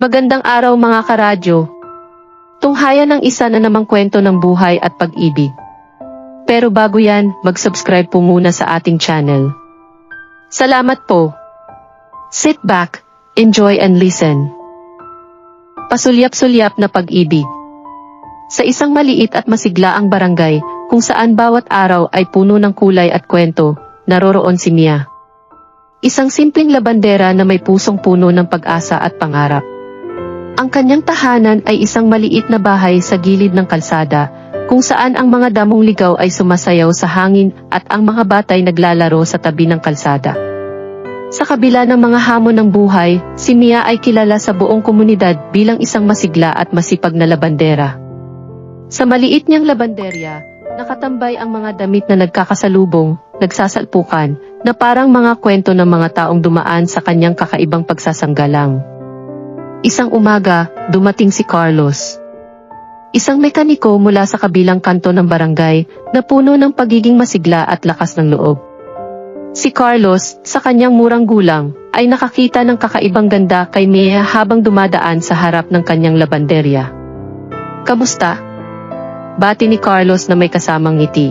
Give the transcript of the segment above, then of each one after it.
Magandang araw mga karadyo. Tunghayan ng isa na namang kwento ng buhay at pag-ibig. Pero bago yan, mag-subscribe po muna sa ating channel. Salamat po. Sit back, enjoy and listen. Pasulyap-sulyap na pag-ibig. Sa isang maliit at masiglaang barangay, kung saan bawat araw ay puno ng kulay at kwento, naroroon si Mia. Isang simpleng labandera na may pusong puno ng pag-asa at pangarap. Ang kanyang tahanan ay isang maliit na bahay sa gilid ng kalsada, kung saan ang mga damong ligaw ay sumasayaw sa hangin at ang mga batay naglalaro sa tabi ng kalsada. Sa kabila ng mga hamon ng buhay, si Mia ay kilala sa buong komunidad bilang isang masigla at masipag na labandera. Sa maliit niyang labanderya, nakatambay ang mga damit na nagkakasalubong, nagsasalpukan, na parang mga kwento ng mga taong dumaan sa kanyang kakaibang pagsasanggalang. Isang umaga, dumating si Carlos. Isang mekaniko mula sa kabilang kanto ng barangay na puno ng pagiging masigla at lakas ng loob. Si Carlos, sa kanyang murang gulang, ay nakakita ng kakaibang ganda kay Mia habang dumadaan sa harap ng kanyang labanderya. "Kamusta?" bati ni Carlos na may kasamang ngiti.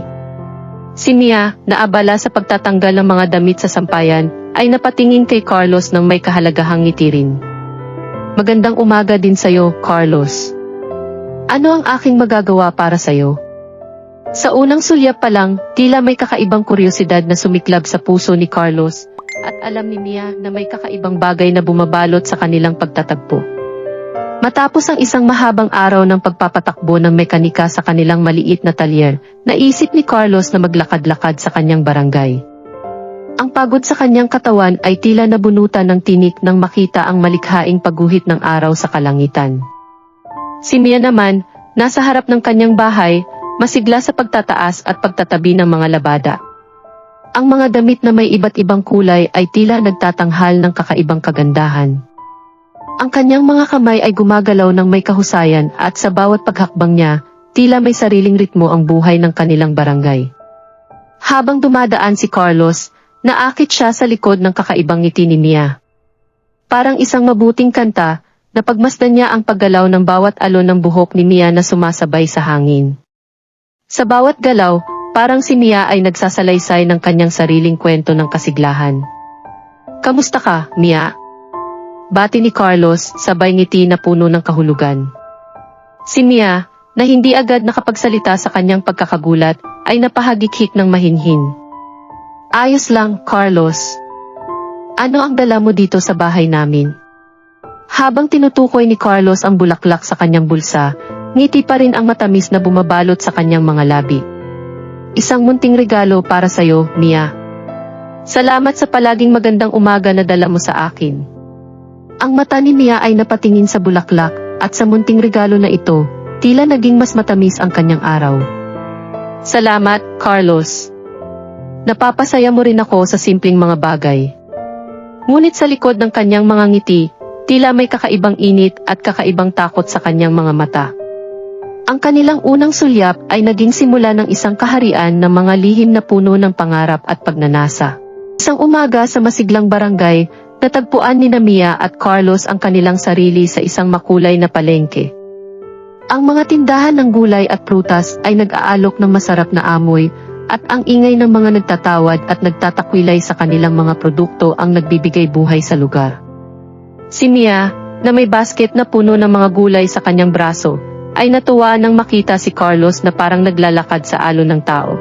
Si Mia, na abala sa pagtatanggal ng mga damit sa sampayan, ay napatingin kay Carlos ng may kahalagahang ngiti rin. "Magandang umaga din sayo, Carlos. Ano ang aking magagawa para sayo?" Sa unang sulyap pa lang, tila may kakaibang kuryosidad na sumiklab sa puso ni Carlos, at alam ni Mia na may kakaibang bagay na bumabalot sa kanilang pagtatagpo. Matapos ang isang mahabang araw ng pagpapatakbo ng mekanika sa kanilang maliit na talyer, naisip ni Carlos na maglakad-lakad sa kanyang barangay. Ang pagod sa kanyang katawan ay tila nabunutan ng tinik nang makita ang malikhaing pagguhit ng araw sa kalangitan. Si Mia naman, nasa harap ng kanyang bahay, masigla sa pagtataas at pagtatabi ng mga labada. Ang mga damit na may iba't ibang kulay ay tila nagtatanghal ng kakaibang kagandahan. Ang kanyang mga kamay ay gumagalaw ng may kahusayan at sa bawat paghakbang niya, tila may sariling ritmo ang buhay ng kanilang barangay. Habang dumadaan si Carlos, naakit siya sa likod ng kakaibang ngiti ni Mia. Parang isang mabuting kanta, napagmasdan niya ang paggalaw ng bawat alon ng buhok ni Mia na sumasabay sa hangin. Sa bawat galaw, parang si Mia ay nagsasalaysay ng kanyang sariling kwento ng kasiglahan. "Kamusta ka, Mia?" bati ni Carlos, sabay ngiti na puno ng kahulugan. Si Mia, na hindi agad nakapagsalita sa kanyang pagkakagulat, ay napahagik-hik ng mahinhin. "Ayos lang, Carlos. Ano ang dala mo dito sa bahay namin?" Habang tinutukoy ni Carlos ang bulaklak sa kanyang bulsa, ngiti pa rin ang matamis na bumabalot sa kanyang mga labi. "Isang munting regalo para sayo, Mia. Salamat sa palaging magandang umaga na dala mo sa akin." Ang mata ni Mia ay napatingin sa bulaklak, at sa munting regalo na ito, tila naging mas matamis ang kanyang araw. "Salamat, Carlos. Napapasaya mo rin ako sa simpleng mga bagay." Ngunit sa likod ng kanyang mga ngiti, tila may kakaibang init at kakaibang takot sa kanyang mga mata. Ang kanilang unang sulyap ay naging simula ng isang kaharian ng mga lihim na puno ng pangarap at pagnanasa. Isang umaga sa masiglang barangay, natagpuan ni Mia at Carlos ang kanilang sarili sa isang makulay na palengke. Ang mga tindahan ng gulay at prutas ay nag-aalok ng masarap na amoy, at ang ingay ng mga nagtatawad at nagtatakwilay sa kanilang mga produkto ang nagbibigay buhay sa lugar. Si Mia, na may basket na puno ng mga gulay sa kanyang braso, ay natuwa nang makita si Carlos na parang naglalakad sa alon ng tao.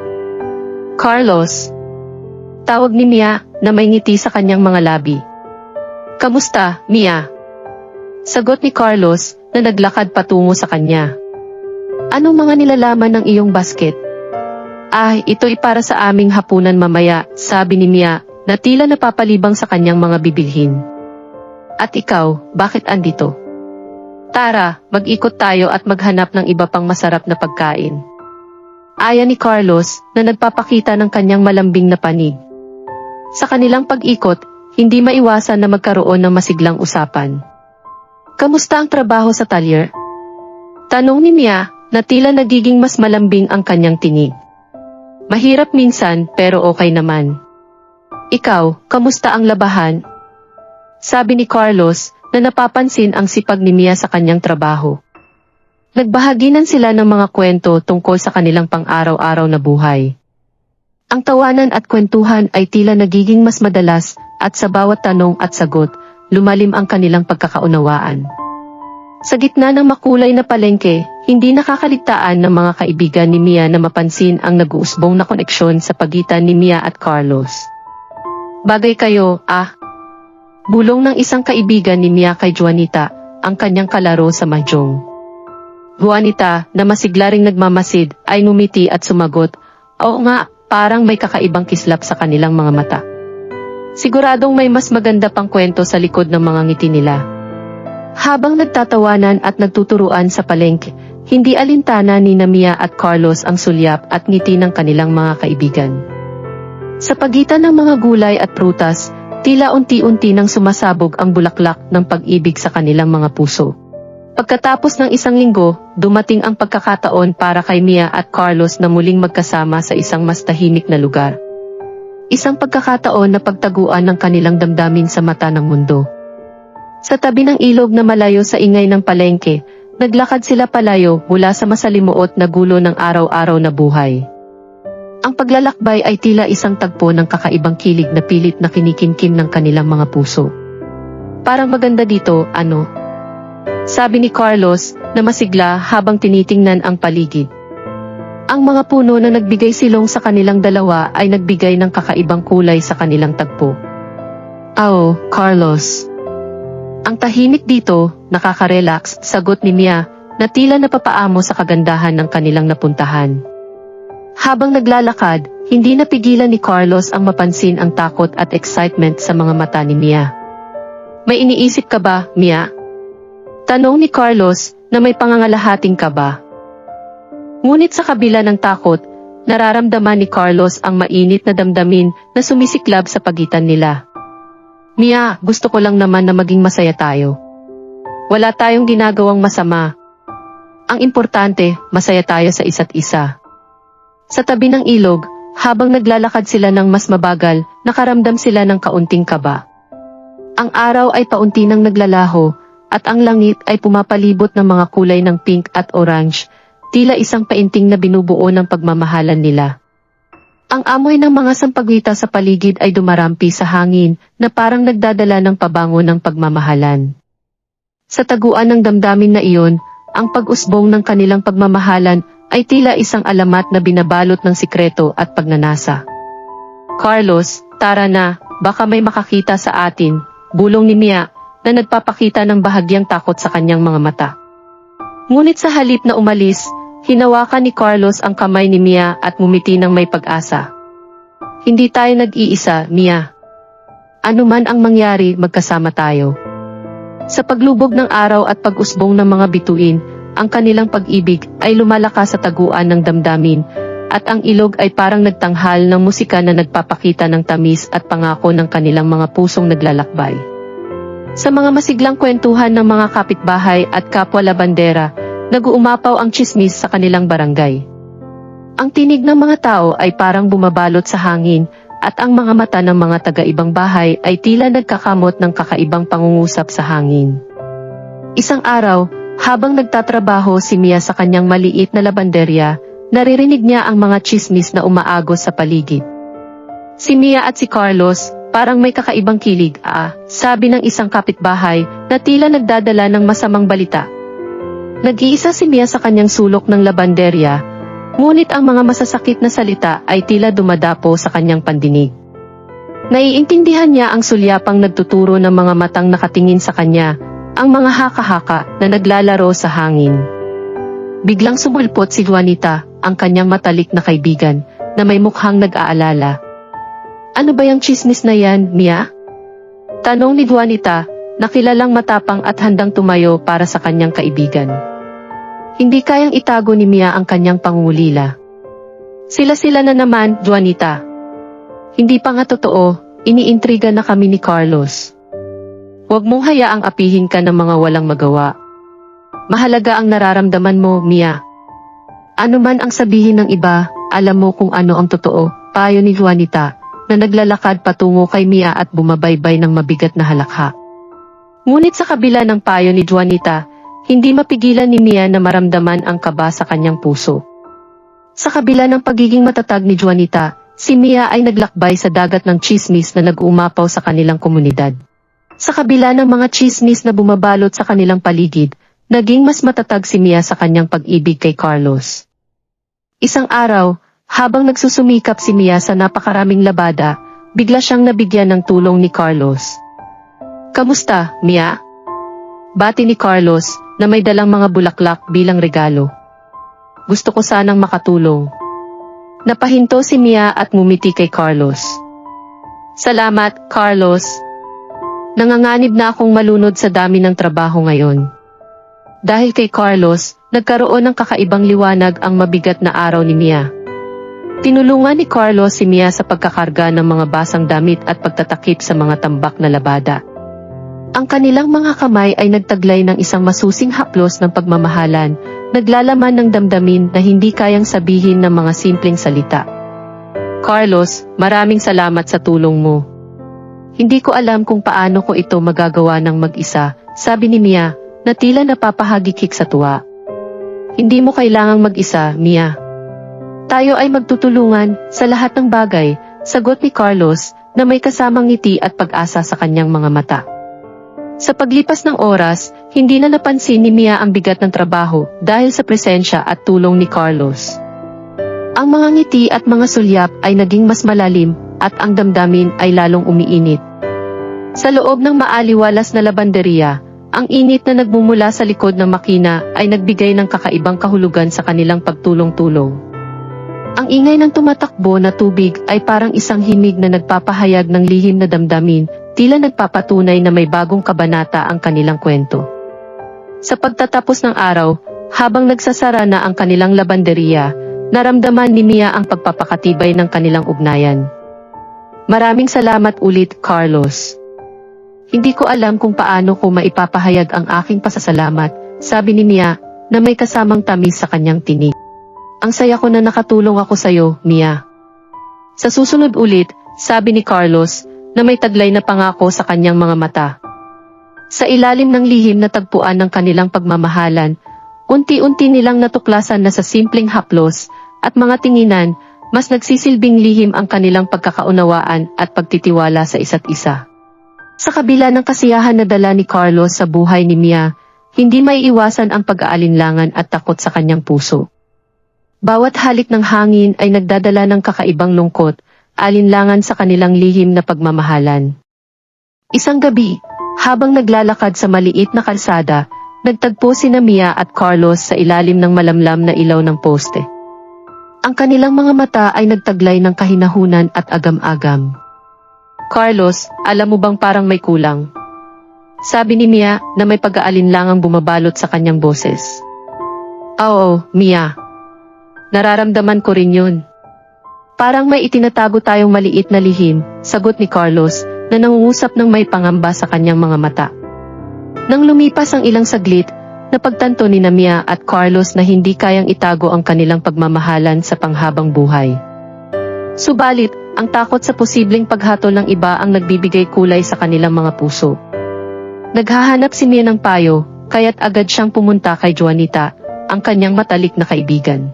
"Carlos," tawag ni Mia, na may ngiti sa kanyang mga labi. "Kamusta, Mia?" sagot ni Carlos, na naglakad patungo sa kanya. "Anong mga nilalaman ng iyong basket?" Ito'y para sa aming hapunan mamaya," sabi ni Mia, na tila napapalibang sa kanyang mga bibilhin. "At ikaw, bakit andito? Tara, mag-ikot tayo at maghanap ng iba pang masarap na pagkain." Aya ni Carlos, na nagpapakita ng kanyang malambing na panig. Sa kanilang pag-ikot, hindi maiwasan na magkaroon ng masiglang usapan. "Kamusta ang trabaho sa talyer?" tanong ni Mia, na tila nagiging mas malambing ang kanyang tinig. "Mahirap minsan, pero okay naman." "Ikaw, kamusta ang labahan?" sabi ni Carlos, na napapansin ang sipag ni Mia sa kanyang trabaho. Nagbahaginan sila ng mga kwento tungkol sa kanilang pang-araw-araw na buhay. Ang tawanan at kwentuhan ay tila nagiging mas madalas at sa bawat tanong at sagot, lumalim ang kanilang pagkakaunawaan. Sa gitna ng makulay na palengke, hindi nakakaligtaan ng mga kaibigan ni Mia na mapansin ang nag-uusbong na koneksyon sa pagitan ni Mia at Carlos. Bagay kayo, bulong ng isang kaibigan ni Mia kay Juanita, ang kanyang kalaro sa mahjong. Juanita, na masigla ring nagmamasid, ay ngumiti at sumagot, "Oo nga, parang may kakaibang kislap sa kanilang mga mata." Siguradong may mas maganda pang kwento sa likod ng mga ngiti nila. Habang nagtatawanan at nagtuturuan sa palengke, hindi alintana ni Mia at Carlos ang sulyap at ngiti ng kanilang mga kaibigan. Sa pagitan ng mga gulay at prutas, tila unti-unti nang sumasabog ang bulaklak ng pag-ibig sa kanilang mga puso. Pagkatapos ng isang linggo, dumating ang pagkakataon para kay Mia at Carlos na muling magkasama sa isang mas tahimik na lugar. Isang pagkakataon na pagtaguan ng kanilang damdamin sa mata ng mundo. Sa tabi ng ilog na malayo sa ingay ng palengke, naglakad sila palayo mula sa masalimuot na gulo ng araw-araw na buhay. Ang paglalakbay ay tila isang tagpo ng kakaibang kilig na pilit na kinikimkim ng kanilang mga puso. "Parang maganda dito, ano?" sabi ni Carlos, na masigla habang tinitingnan ang paligid. Ang mga puno na nagbigay silong sa kanilang dalawa ay nagbigay ng kakaibang kulay sa kanilang tagpo. Carlos. Ang tahimik dito, nakaka-relax, sagot ni Mia, na tila napapaamo sa kagandahan ng kanilang napuntahan. Habang naglalakad, hindi napigilan ni Carlos ang mapansin ang takot at excitement sa mga mata ni Mia. "May iniisip ka ba, Mia?" tanong ni Carlos, na may pangangalahating kaba. Ngunit sa kabila ng takot, nararamdaman ni Carlos ang mainit na damdamin na sumisiklab sa pagitan nila. "Mia, gusto ko lang naman na maging masaya tayo. Wala tayong ginagawang masama. Ang importante, masaya tayo sa isa't isa." Sa tabi ng ilog, habang naglalakad sila ng mas mabagal, nakaramdam sila ng kaunting kaba. Ang araw ay paunti nang naglalaho, at ang langit ay pumapalibot ng mga kulay ng pink at orange, tila isang painting na binubuo ng pagmamahalan nila. Ang amoy ng mga sampagita sa paligid ay dumarampi sa hangin na parang nagdadala ng pabango ng pagmamahalan. Sa taguan ng damdamin na iyon, ang pag-usbong ng kanilang pagmamahalan ay tila isang alamat na binabalot ng sikreto at pagnanasa. "Carlos, tara na, baka may makakita sa atin," bulong ni Mia, na nagpapakita ng bahagyang takot sa kanyang mga mata. Ngunit sa halip na umalis, hinawakan ni Carlos ang kamay ni Mia at ngumiti ng may pag-asa. "Hindi tayo nag-iisa, Mia. Ano man ang mangyari, magkasama tayo." Sa paglubog ng araw at pag-usbong ng mga bituin, ang kanilang pag-ibig ay lumalakas sa taguan ng damdamin, at ang ilog ay parang nagtanghal ng musika na nagpapakita ng tamis at pangako ng kanilang mga pusong naglalakbay. Sa mga masiglang kwentuhan ng mga kapitbahay at kapwa labandera, nag-uumapaw ang tsismis sa kanilang barangay. Ang tinig ng mga tao ay parang bumabalot sa hangin, at ang mga mata ng mga taga-ibang bahay ay tila nagkakamot ng kakaibang pangungusap sa hangin. Isang araw, habang nagtatrabaho si Mia sa kanyang maliit na labanderya, naririnig niya ang mga tsismis na umaagos sa paligid. Si Mia at si Carlos, parang may kakaibang kilig, sabi ng isang kapitbahay na tila nagdadala ng masamang balita. Nag-iisa si Mia sa kanyang sulok ng labanderya, ngunit ang mga masasakit na salita ay tila dumadapo sa kanyang pandinig. Naiintindihan niya ang sulyapang nagtuturo ng mga matang nakatingin sa kanya, ang mga haka-haka na naglalaro sa hangin. Biglang sumulpot si Juanita, ang kanyang matalik na kaibigan, na may mukhang nag-aalala. "Ano ba yung chismis na yan, Mia?" tanong ni Juanita, na kilalang matapang at handang tumayo para sa kanyang kaibigan. Hindi kayang itago ni Mia ang kanyang pangungulila. "Sila-sila na naman, Juanita. Hindi pa nga totoo, iniintriga na kami ni Carlos. Huwag mong hayaang apihin ka ng mga walang magawa. Mahalaga ang nararamdaman mo, Mia. Ano man ang sabihin ng iba, alam mo kung ano ang totoo," payo ni Juanita, na naglalakad patungo kay Mia at bumabaybay ng mabigat na halakha. Ngunit sa kabila ng payo ni Juanita, hindi mapigilan ni Mia na maramdaman ang kaba sa kanyang puso. Sa kabila ng pagiging matatag ni Juanita, si Mia ay naglakbay sa dagat ng tsismis na nag-uumapaw sa kanilang komunidad. Sa kabila ng mga tsismis na bumabalot sa kanilang paligid, naging mas matatag si Mia sa kanyang pag-ibig kay Carlos. Isang araw, habang nagsusumikap si Mia sa napakaraming labada, bigla siyang nabigyan ng tulong ni Carlos. "Kamusta, Mia?" Bati ni Carlos, na may dalang mga bulaklak bilang regalo. "Gusto ko sanang makatulong." Napahinto si Mia at ngumiti kay Carlos. "Salamat, Carlos. Nanganganib na akong malunod sa dami ng trabaho ngayon." Dahil kay Carlos, nagkaroon ng kakaibang liwanag ang mabigat na araw ni Mia. Tinulungan ni Carlos si Mia sa pagkakarga ng mga basang damit at pagtatakip sa mga tambak na labada. Ang kanilang mga kamay ay nagtaglay ng isang masusing haplos ng pagmamahalan, naglalaman ng damdamin na hindi kayang sabihin ng mga simpleng salita. "Carlos, maraming salamat sa tulong mo. Hindi ko alam kung paano ko ito magagawa ng mag-isa," sabi ni Mia, na tila napapahagikik sa tuwa. "Hindi mo kailangang mag-isa, Mia. Tayo ay magtutulungan sa lahat ng bagay," sagot ni Carlos, na may kasamang ngiti at pag-asa sa kanyang mga mata. Sa paglipas ng oras, hindi na napansin ni Mia ang bigat ng trabaho dahil sa presensya at tulong ni Carlos. Ang mga ngiti at mga sulyap ay naging mas malalim at ang damdamin ay lalong umiinit. Sa loob ng maaliwalas na labanderia, ang init na nagmumula sa likod ng makina ay nagbigay ng kakaibang kahulugan sa kanilang pagtulong-tulong. Ang ingay ng tumatakbo na tubig ay parang isang himig na nagpapahayag ng lihim na damdamin, tila nagpapatunay na may bagong kabanata ang kanilang kwento. Sa pagtatapos ng araw, habang nagsasara na ang kanilang labanderia, naramdaman ni Mia ang pagpapakatibay ng kanilang ugnayan. "Maraming salamat ulit, Carlos. Hindi ko alam kung paano ko maipapahayag ang aking pasasalamat," sabi ni Mia, na may kasamang tamis sa kanyang tinig. "Ang saya ko na nakatulong ako sa'yo, Mia." Sa susunod ulit, sabi ni Carlos, na may taglay na pangako sa kanyang mga mata. Sa ilalim ng lihim na tagpuan ng kanilang pagmamahalan, unti-unti nilang natuklasan na sa simpleng haplos at mga tinginan, mas nagsisilbing lihim ang kanilang pagkakaunawaan at pagtitiwala sa isa't isa. Sa kabila ng kasiyahan na dala ni Carlos sa buhay ni Mia, hindi maiiwasan ang pag-aalinlangan at takot sa kanyang puso. Bawat halik ng hangin ay nagdadala ng kakaibang lungkot, alinlangan sa kanilang lihim na pagmamahalan. Isang gabi, habang naglalakad sa maliit na kalsada, nagtagpo sina Mia at Carlos sa ilalim ng malamlam na ilaw ng poste. Ang kanilang mga mata ay nagtaglay ng kahinahunan at agam-agam. "Carlos, alam mo bang parang may kulang?" sabi ni Mia, na may pag-aalinlangang bumabalot sa kanyang boses. "Oo, Mia. Nararamdaman ko rin yun. Parang may itinatago tayong maliit na lihim," sagot ni Carlos, na nangungusap ng may pangamba sa kanyang mga mata. Nang lumipas ang ilang saglit, napagtanto ni Mia at Carlos na hindi kayang itago ang kanilang pagmamahalan sa panghabang buhay. Subalit, ang takot sa posibleng paghatol ng iba ang nagbibigay kulay sa kanilang mga puso. Naghahanap si Mia ng payo, kaya't agad siyang pumunta kay Juanita, ang kanyang matalik na kaibigan.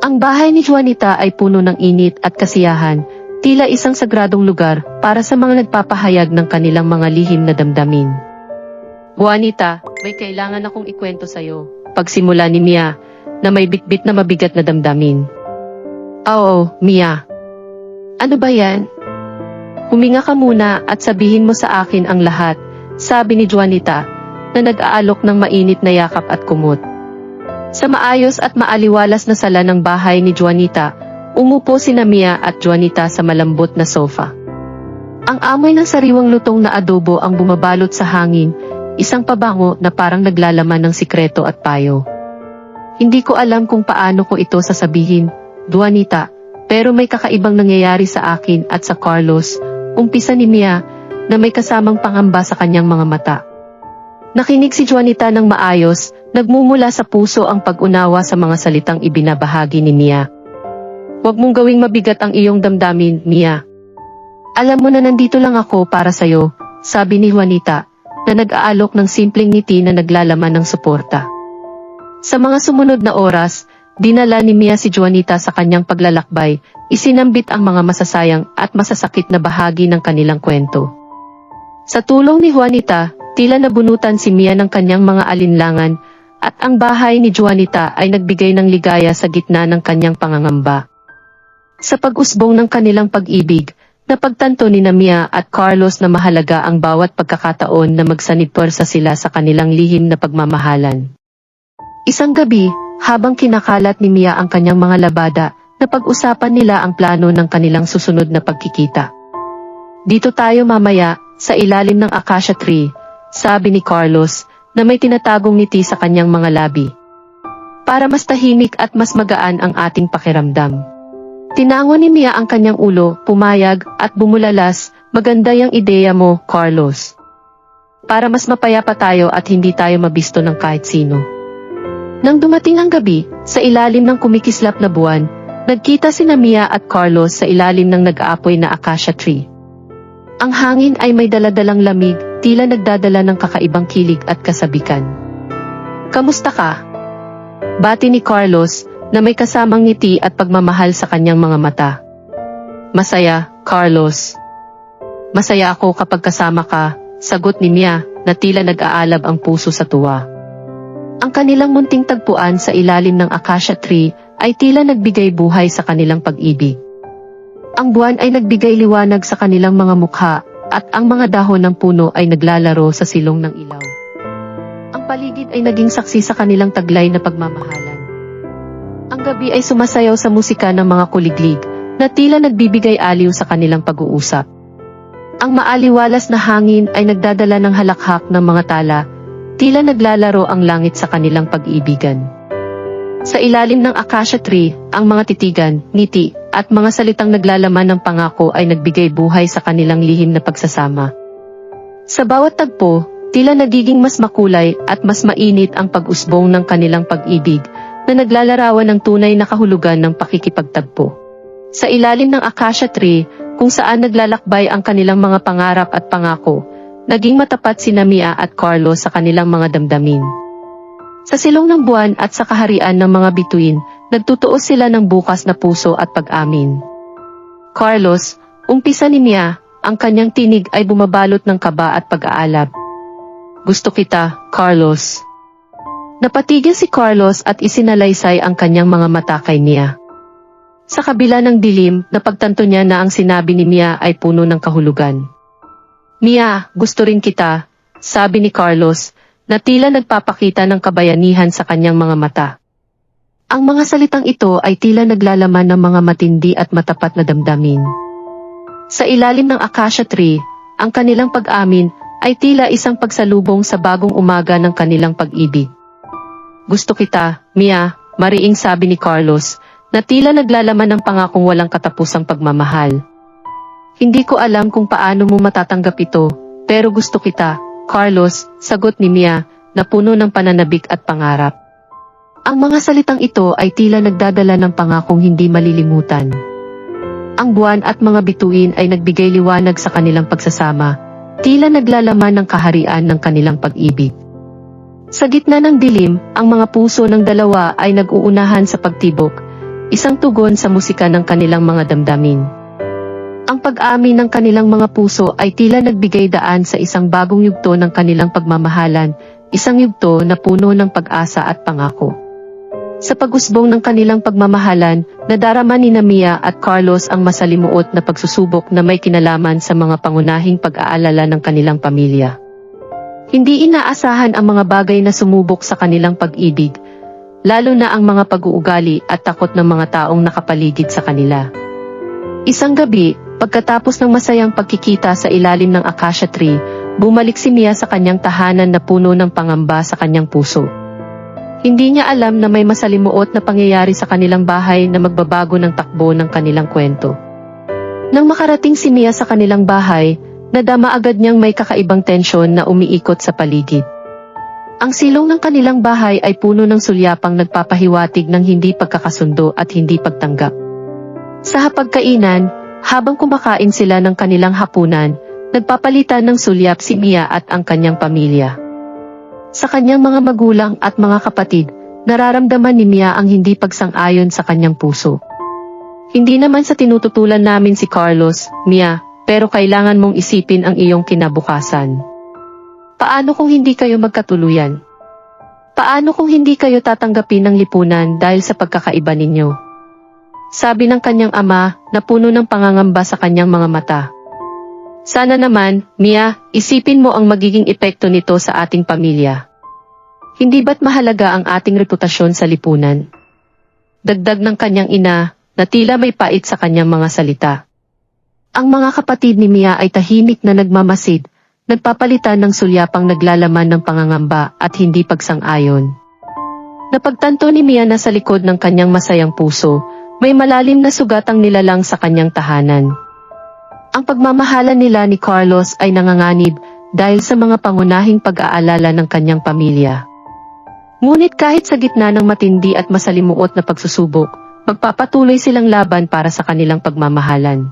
Ang bahay ni Juanita ay puno ng init at kasiyahan, tila isang sagradong lugar para sa mga nagpapahayag ng kanilang mga lihim na damdamin. "Juanita, may kailangan akong ikwento sa'yo," pagsimula ni Mia, na may bitbit na mabigat na damdamin. "Oo, Mia. Ano ba yan? Huminga ka muna at sabihin mo sa akin ang lahat," sabi ni Juanita, na nag-aalok ng mainit na yakap at kumot. Sa maayos at maaliwalas na sala ng bahay ni Juanita, umupo sina Mia at Juanita sa malambot na sofa. Ang amoy ng sariwang lutong na adobo ang bumabalot sa hangin, isang pabango na parang naglalaman ng sikreto at payo. "Hindi ko alam kung paano ko ito sasabihin, Juanita, pero may kakaibang nangyayari sa akin at sa Carlos," umpisa ni Mia, na may kasamang pangamba sa kanyang mga mata. Nakinig si Juanita ng maayos, nagmumula sa puso ang pag-unawa sa mga salitang ibinabahagi ni Mia. "Huwag mong gawing mabigat ang iyong damdamin, Mia. Alam mo na nandito lang ako para sa'yo," sabi ni Juanita, na nag-aalok ng simpleng ngiti na naglalaman ng suporta. Sa mga sumunod na oras, dinala ni Mia si Juanita sa kanyang paglalakbay, isinambit ang mga masasayang at masasakit na bahagi ng kanilang kwento. Sa tulong ni Juanita, tila nabunutan si Mia ng kanyang mga alinlangan, at ang bahay ni Juanita ay nagbigay ng ligaya sa gitna ng kanyang pangangamba. Sa pag-usbong ng kanilang pag-ibig, napagtanto ni Mia at Carlos na mahalaga ang bawat pagkakataon na magsanib-pwersa sila sa kanilang lihim na pagmamahalan. Isang gabi, habang kinakalat ni Mia ang kanyang mga labada, napag-usapan nila ang plano ng kanilang susunod na pagkikita. "Dito tayo mamaya, sa ilalim ng acacia tree," sabi ni Carlos, na may tinatagong ngiti sa kanyang mga labi. "Para mas tahimik at mas magaan ang ating pakiramdam." Tinango ni Mia ang kanyang ulo, pumayag, at bumulalas, "Maganda yung ideya mo, Carlos. Para mas mapayapa tayo at hindi tayo mabisto ng kahit sino." Nang dumating ang gabi, sa ilalim ng kumikislap na buwan, nagkita sina Mia at Carlos sa ilalim ng nag-aapoy na acacia tree. Ang hangin ay may daladalang lamig, tila nagdadala ng kakaibang kilig at kasabikan. "Kamusta ka?" bati ni Carlos, na may kasamang ngiti at pagmamahal sa kanyang mga mata. "Masaya, Carlos. Masaya ako kapag kasama ka," sagot ni Mia, na tila nag-aalab ang puso sa tuwa. Ang kanilang munting tagpuan sa ilalim ng acacia tree ay tila nagbigay buhay sa kanilang pag-ibig. Ang buwan ay nagbigay liwanag sa kanilang mga mukha, at ang mga dahon ng puno ay naglalaro sa silong ng ilaw. Ang paligid ay naging saksi sa kanilang taglay na pagmamahalan. Ang gabi ay sumasayaw sa musika ng mga kuliglig, na tila nagbibigay aliw sa kanilang pag-uusap. Ang maaliwalas na hangin ay nagdadala ng halakhak ng mga tala, tila naglalaro ang langit sa kanilang pag-ibigan. Sa ilalim ng acacia tree, ang mga titigan, ngiti, at mga salitang naglalaman ng pangako ay nagbigay buhay sa kanilang lihim na pagsasama. Sa bawat tagpo, tila nagiging mas makulay at mas mainit ang pag-usbong ng kanilang pag-ibig, na naglalarawan ng tunay na kahulugan ng pakikipagtagpo. Sa ilalim ng acacia tree, kung saan naglalakbay ang kanilang mga pangarap at pangako, naging matapat sina Mia at Carlos sa kanilang mga damdamin. Sa silong ng buwan at sa kaharian ng mga bituin, nagtutuos sila ng bukas na puso at pag-amin. "Carlos," umpisa ni Mia, ang kanyang tinig ay bumabalot ng kaba at pag-aalab. "Gusto kita, Carlos." Napatigil si Carlos at isinalaysay ang kanyang mga mata kay Mia. Sa kabila ng dilim, napagtanto niya na ang sinabi ni Mia ay puno ng kahulugan. "Mia, gusto rin kita," sabi ni Carlos, na tila nagpapakita ng kabayanihan sa kanyang mga mata. Ang mga salitang ito ay tila naglalaman ng mga matindi at matapat na damdamin. Sa ilalim ng acacia tree, ang kanilang pag-amin ay tila isang pagsalubong sa bagong umaga ng kanilang pag-ibig. "Gusto kita, Mia," mariing sabi ni Carlos, na tila naglalaman ng pangakong walang katapusang pagmamahal. "Hindi ko alam kung paano mo matatanggap ito, pero gusto kita, Carlos," sagot ni Mia, na puno ng pananabik at pangarap. Ang mga salitang ito ay tila nagdadala ng pangakong hindi malilimutan. Ang buwan at mga bituin ay nagbigay liwanag sa kanilang pagsasama, tila naglalaman ng kaharian ng kanilang pag-ibig. Sa gitna ng dilim, ang mga puso ng dalawa ay nag-uunahan sa pagtibok, isang tugon sa musika ng kanilang mga damdamin. Ang pag-amin ng kanilang mga puso ay tila nagbigay daan sa isang bagong yugto ng kanilang pagmamahalan, isang yugto na puno ng pag-asa at pangako. Sa pag-usbong ng kanilang pagmamahalan, nadarama ni Mia at Carlos ang masalimuot na pagsusubok na may kinalaman sa mga pangunahing pag-aalala ng kanilang pamilya. Hindi inaasahan ang mga bagay na sumubok sa kanilang pag-ibig, lalo na ang mga pag-uugali at takot ng mga taong nakapaligid sa kanila. Isang gabi, pagkatapos ng masayang pagkikita sa ilalim ng acacia tree, bumalik si Mia sa kanyang tahanan na puno ng pangamba sa kanyang puso. Hindi niya alam na may masalimuot na pangyayari sa kanilang bahay na magbabago ng takbo ng kanilang kwento. Nang makarating si Mia sa kanilang bahay, nadama agad niyang may kakaibang tensyon na umiikot sa paligid. Ang silong ng kanilang bahay ay puno ng sulyapang nagpapahiwatig ng hindi pagkakasundo at hindi pagtanggap. Sa hapagkainan, habang kumakain sila ng kanilang hapunan, Nagpapalitan ng sulyap si Mia at ang kanyang pamilya. Sa kanyang mga magulang at mga kapatid, nararamdaman ni Mia ang hindi pagsang-ayon sa kanyang puso. Hindi naman sa tinututulan namin si Carlos, Mia, pero kailangan mong isipin ang iyong kinabukasan. Paano kung hindi kayo magkatuluyan? Paano kung hindi kayo tatanggapin ng lipunan dahil sa pagkakaiba ninyo? Sabi ng kanyang ama na puno ng pangangamba sa kanyang mga mata. Sana naman, Mia, isipin mo ang magiging epekto nito sa ating pamilya. Hindi ba't mahalaga ang ating reputasyon sa lipunan? Dagdag ng kanyang ina, na tila may pait sa kanyang mga salita. Ang mga kapatid ni Mia ay tahimik na nagmamasid, nagpapalitan ng sulyapang naglalaman ng pangangamba at hindi pagsang-ayon. Napagtanto ni Mia na sa likod ng kanyang masayang puso, may malalim na sugatang nilalang sa kanyang tahanan. Ang pagmamahalan nila ni Carlos ay nanganganib dahil sa mga pangunahing pag-aalala ng kanyang pamilya. Ngunit kahit sa gitna ng matindi at masalimuot na pagsusubok, magpapatuloy silang laban para sa kanilang pagmamahalan.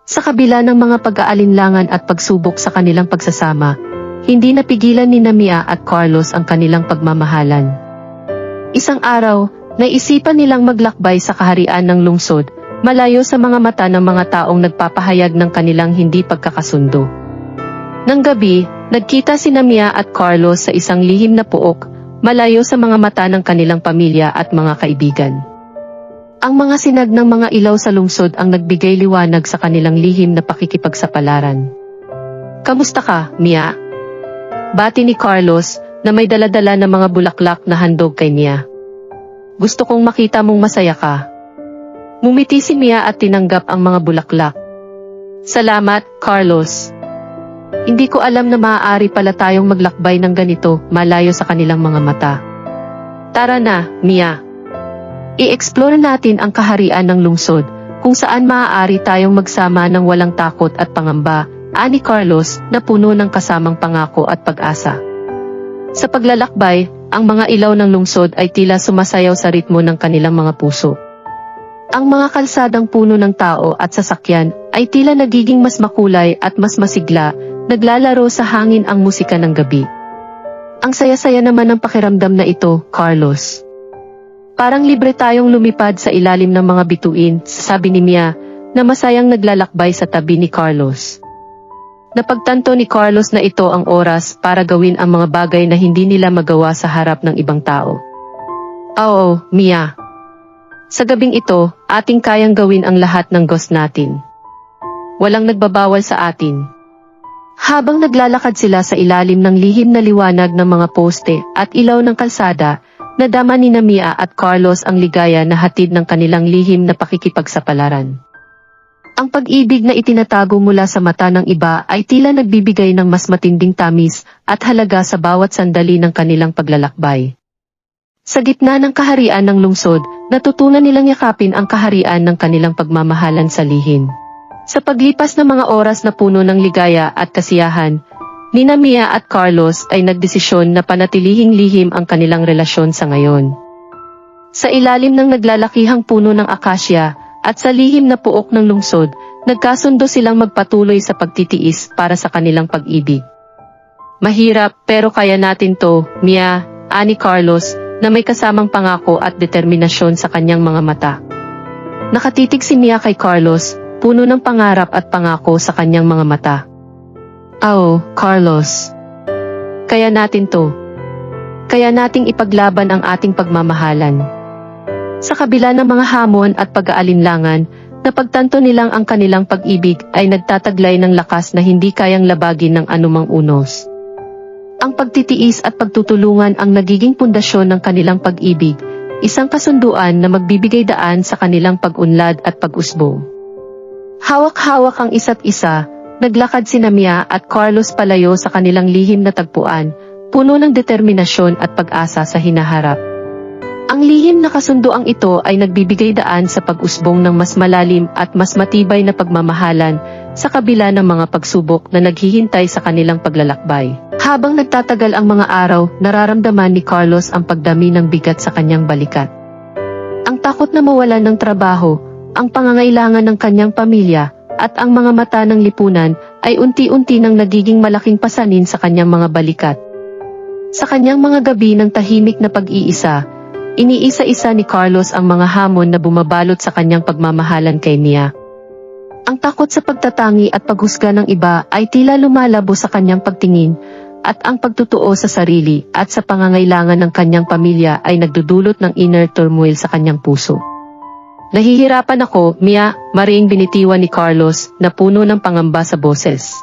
Sa kabila ng mga pag-aalinlangan at pagsubok sa kanilang pagsasama, hindi napigilan ni Mia at Carlos ang kanilang pagmamahalan. Isang araw, naisipan nilang maglakbay sa kaharian ng lungsod, malayo sa mga mata ng mga taong nagpapahayag ng kanilang hindi pagkakasundo. Nang gabi, nagkita si Mia at Carlos sa isang lihim na puok, malayo sa mga mata ng kanilang pamilya at mga kaibigan. Ang mga sinag ng mga ilaw sa lungsod ang nagbigay liwanag sa kanilang lihim na pakikipagsapalaran. "Kamusta ka, Mia?" Bati ni Carlos, na may daladala na mga bulaklak na handog kay Mia. "Gusto kong makita mong masaya ka." Ngumiti si Mia at tinanggap ang mga bulaklak. "Salamat, Carlos. Hindi ko alam na maaari pala tayong maglakbay ng ganito, malayo sa kanilang mga mata. Tara na, Mia. I-explore natin ang kaharian ng lungsod, kung saan maaari tayong magsama ng walang takot at pangamba," ani Carlos, na puno ng kasamang pangako at pag-asa. Sa paglalakbay, ang mga ilaw ng lungsod ay tila sumasayaw sa ritmo ng kanilang mga puso. Ang mga kalsadang puno ng tao at sasakyan ay tila nagiging mas makulay at mas masigla, naglalaro sa hangin ang musika ng gabi. "Ang saya-saya naman ng pakiramdam na ito, Carlos. Parang libre tayong lumipad sa ilalim ng mga bituin," sabi ni Mia, na masayang naglalakbay sa tabi ni Carlos. Napagtanto ni Carlos na ito ang oras para gawin ang mga bagay na hindi nila magawa sa harap ng ibang tao. "Oo, Mia. Sa gabing ito, ating kayang gawin ang lahat ng gusto natin. Walang nagbabawal sa atin." Habang naglalakad sila sa ilalim ng lihim na liwanag ng mga poste at ilaw ng kalsada, nadama ni Mia at Carlos ang ligaya na hatid ng kanilang lihim na pakikipagsapalaran. Ang pag-ibig na itinatago mula sa mata ng iba ay tila nagbibigay ng mas matinding tamis at halaga sa bawat sandali ng kanilang paglalakbay. Sa gitna ng kaharian ng lungsod, natutunan nilang yakapin ang kaharian ng kanilang pagmamahalan sa lihim. Sa paglipas ng mga oras na puno ng ligaya at kasiyahan, ni Mia at Carlos ay nagdesisyon na panatilihing lihim ang kanilang relasyon sa ngayon. Sa ilalim ng naglalakihang puno ng akasya at sa lihim na puok ng lungsod, nagkasundo silang magpatuloy sa pagtitiis para sa kanilang pag-ibig. "Mahirap pero kaya natin to, Mia," ani Carlos, na may kasamang pangako at determinasyon sa kanyang mga mata. Nakatitig si Mia kay Carlos, puno ng pangarap at pangako sa kanyang mga mata. "Oo, Carlos. Kaya natin to. Kaya nating ipaglaban ang ating pagmamahalan." Sa kabila ng mga hamon at pag-aalinlangan, napagtanto nilang ang kanilang pag-ibig ay nagtataglay ng lakas na hindi kayang labagin ng anumang unos. Ang pagtitiis at pagtutulungan ang nagiging pundasyon ng kanilang pag-ibig, isang kasunduan na magbibigay daan sa kanilang pag-unlad at pag-usbong. Hawak-hawak ang isa't isa, naglakad si Mia at Carlos palayo sa kanilang lihim na tagpuan, puno ng determinasyon at pag-asa sa hinaharap. Ang lihim na kasunduang ito ay nagbibigay daan sa pag-usbong ng mas malalim at mas matibay na pagmamahalan sa kabila ng mga pagsubok na naghihintay sa kanilang paglalakbay. Habang nagtatagal ang mga araw, nararamdaman ni Carlos ang pagdami ng bigat sa kanyang balikat. Ang takot na mawalan ng trabaho, ang pangangailangan ng kanyang pamilya, at ang mga mata ng lipunan ay unti-unti nang nagiging malaking pasanin sa kanyang mga balikat. Sa kanyang mga gabi ng tahimik na pag-iisa, iniisa-isa ni Carlos ang mga hamon na bumabalot sa kanyang pagmamahalan kay Mia. Ang takot sa pagtatangi at paghusga ng iba ay tila lumalabo sa kanyang pagtingin, at ang pagtutuo sa sarili at sa pangangailangan ng kanyang pamilya ay nagdudulot ng inner turmoil sa kanyang puso. Nahihirapan ako, Mia, mariing binitiwan ni Carlos na puno ng pangamba sa boses.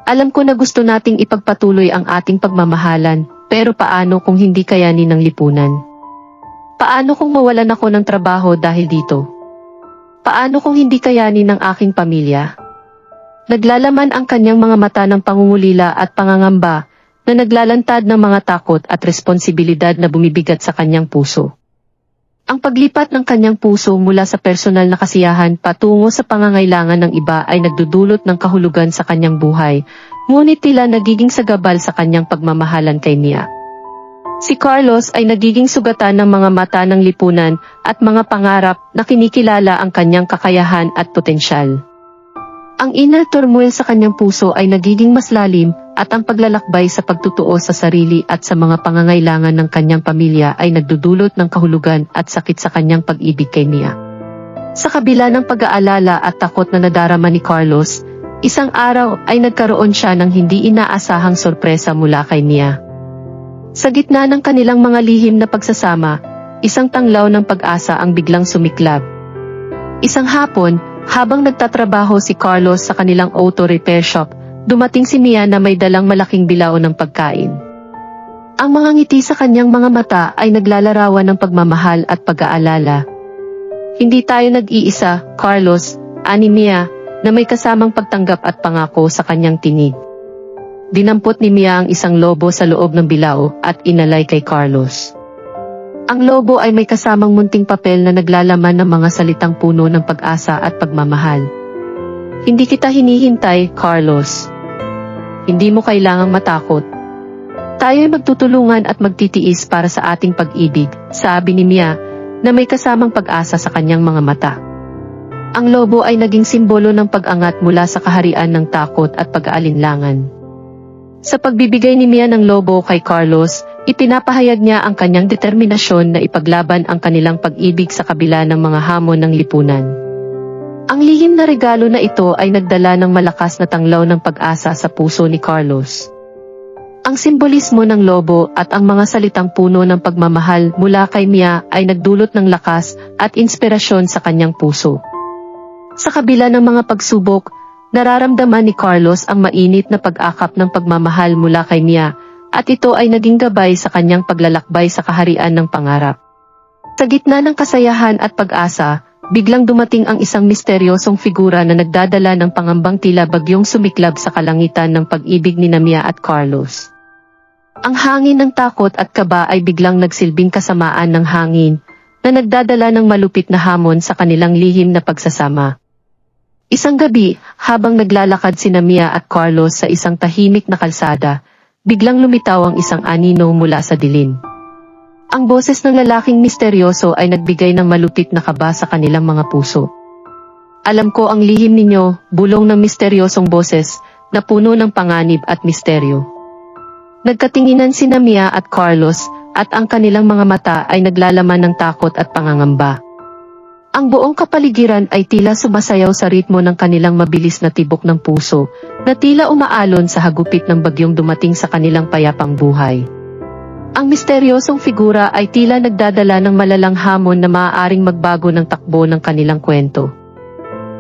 Alam ko na gusto nating ipagpatuloy ang ating pagmamahalan, pero paano kung hindi kayanin ng lipunan? Paano kung mawalan ako ng trabaho dahil dito? Paano kung hindi kayanin ng aking pamilya? Naglalaman ang kanyang mga mata ng pangungulila at pangangamba na naglalantad ng mga takot at responsibilidad na bumibigat sa kanyang puso. Ang paglipat ng kanyang puso mula sa personal na kasiyahan patungo sa pangangailangan ng iba ay nagdudulot ng kahulugan sa kanyang buhay, ngunit tila nagiging sagabal sa kanyang pagmamahalan kay Mia. Si Carlos ay nagiging sugatan ng mga mata ng lipunan at mga pangarap na kinikilala ang kanyang kakayahan at potensyal. Ang inner turmoil sa kanyang puso ay nagiging mas lalim at ang paglalakbay sa pagtutuo sa sarili at sa mga pangangailangan ng kanyang pamilya ay nagdudulot ng kahulugan at sakit sa kanyang pag-ibig kay Mia. Sa kabila ng pag-aalala at takot na nadarama ni Carlos, isang araw ay nagkaroon siya ng hindi inaasahang sorpresa mula kay Mia. Sa gitna ng kanilang mga lihim na pagsasama, isang tanglaw ng pag-asa ang biglang sumiklab. Isang hapon, habang nagtatrabaho si Carlos sa kanilang auto repair shop, dumating si Mia na may dalang malaking bilao ng pagkain. Ang mga ngiti sa kanyang mga mata ay naglalarawan ng pagmamahal at pag-aalala. Hindi tayo nag-iisa, Carlos, ani Mia, na may kasamang pagtanggap at pangako sa kanyang tinig. Dinampot ni Mia ang isang lobo sa loob ng bilao at inalay kay Carlos. Ang lobo ay may kasamang munting papel na naglalaman ng mga salitang puno ng pag-asa at pagmamahal. Hindi kita hinihintay, Carlos. Hindi mo kailangang matakot. Tayo'y magtutulungan at magtitiis para sa ating pag-ibig, sabi ni Mia, na may kasamang pag-asa sa kanyang mga mata. Ang lobo ay naging simbolo ng pag-angat mula sa kaharian ng takot at pag-aalinlangan. Sa pagbibigay ni Mia ng lobo kay Carlos, ipinapahayag niya ang kanyang determinasyon na ipaglaban ang kanilang pag-ibig sa kabila ng mga hamon ng lipunan. Ang lihim na regalo na ito ay nagdala ng malakas na tanglaw ng pag-asa sa puso ni Carlos. Ang simbolismo ng lobo at ang mga salitang puno ng pagmamahal mula kay Mia ay nagdulot ng lakas at inspirasyon sa kanyang puso. Sa kabila ng mga pagsubok, nararamdaman ni Carlos ang mainit na pag-akap ng pagmamahal mula kay Mia, at ito ay naging gabay sa kanyang paglalakbay sa kaharian ng pangarap. Sa gitna ng kasayahan at pag-asa, biglang dumating ang isang misteryosong figura na nagdadala ng pangambang tila bagyong sumiklab sa kalangitan ng pag-ibig ni Mia at Carlos. Ang hangin ng takot at kaba ay biglang nagsilbing kasamaan ng hangin, na nagdadala ng malupit na hamon sa kanilang lihim na pagsasama. Isang gabi, habang naglalakad sina Mia at Carlos sa isang tahimik na kalsada, biglang lumitaw ang isang anino mula sa dilim. Ang boses ng lalaking misteryoso ay nagbigay ng malupit na kaba sa kanilang mga puso. Alam ko ang lihim ninyo, bulong ng misteryosong boses, na puno ng panganib at misteryo. Nagkatinginan sina Mia at Carlos, at ang kanilang mga mata ay naglalaman ng takot at pangangamba. Ang buong kapaligiran ay tila sumasayaw sa ritmo ng kanilang mabilis na tibok ng puso, na tila umaalon sa hagupit ng bagyong dumating sa kanilang payapang buhay. Ang misteryosong figura ay tila nagdadala ng malalang hamon na maaaring magbago ng takbo ng kanilang kwento.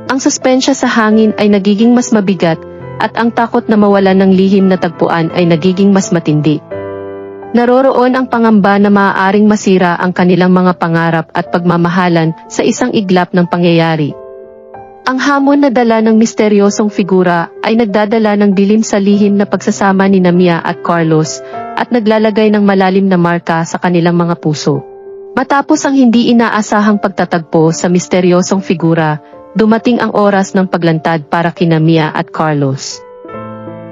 Ang suspensya sa hangin ay nagiging mas mabigat, at ang takot na mawalan ng lihim na tagpuan ay nagiging mas matindi. Naroroon ang pangamba na maaaring masira ang kanilang mga pangarap at pagmamahalan sa isang iglap ng pangyayari. Ang hamon na dala ng misteryosong figura ay nagdadala ng dilim sa lihim na pagsasama ni Mia at Carlos, at naglalagay ng malalim na marka sa kanilang mga puso. Matapos ang hindi inaasahang pagtatagpo sa misteryosong figura, dumating ang oras ng paglantad para kina Mia at Carlos.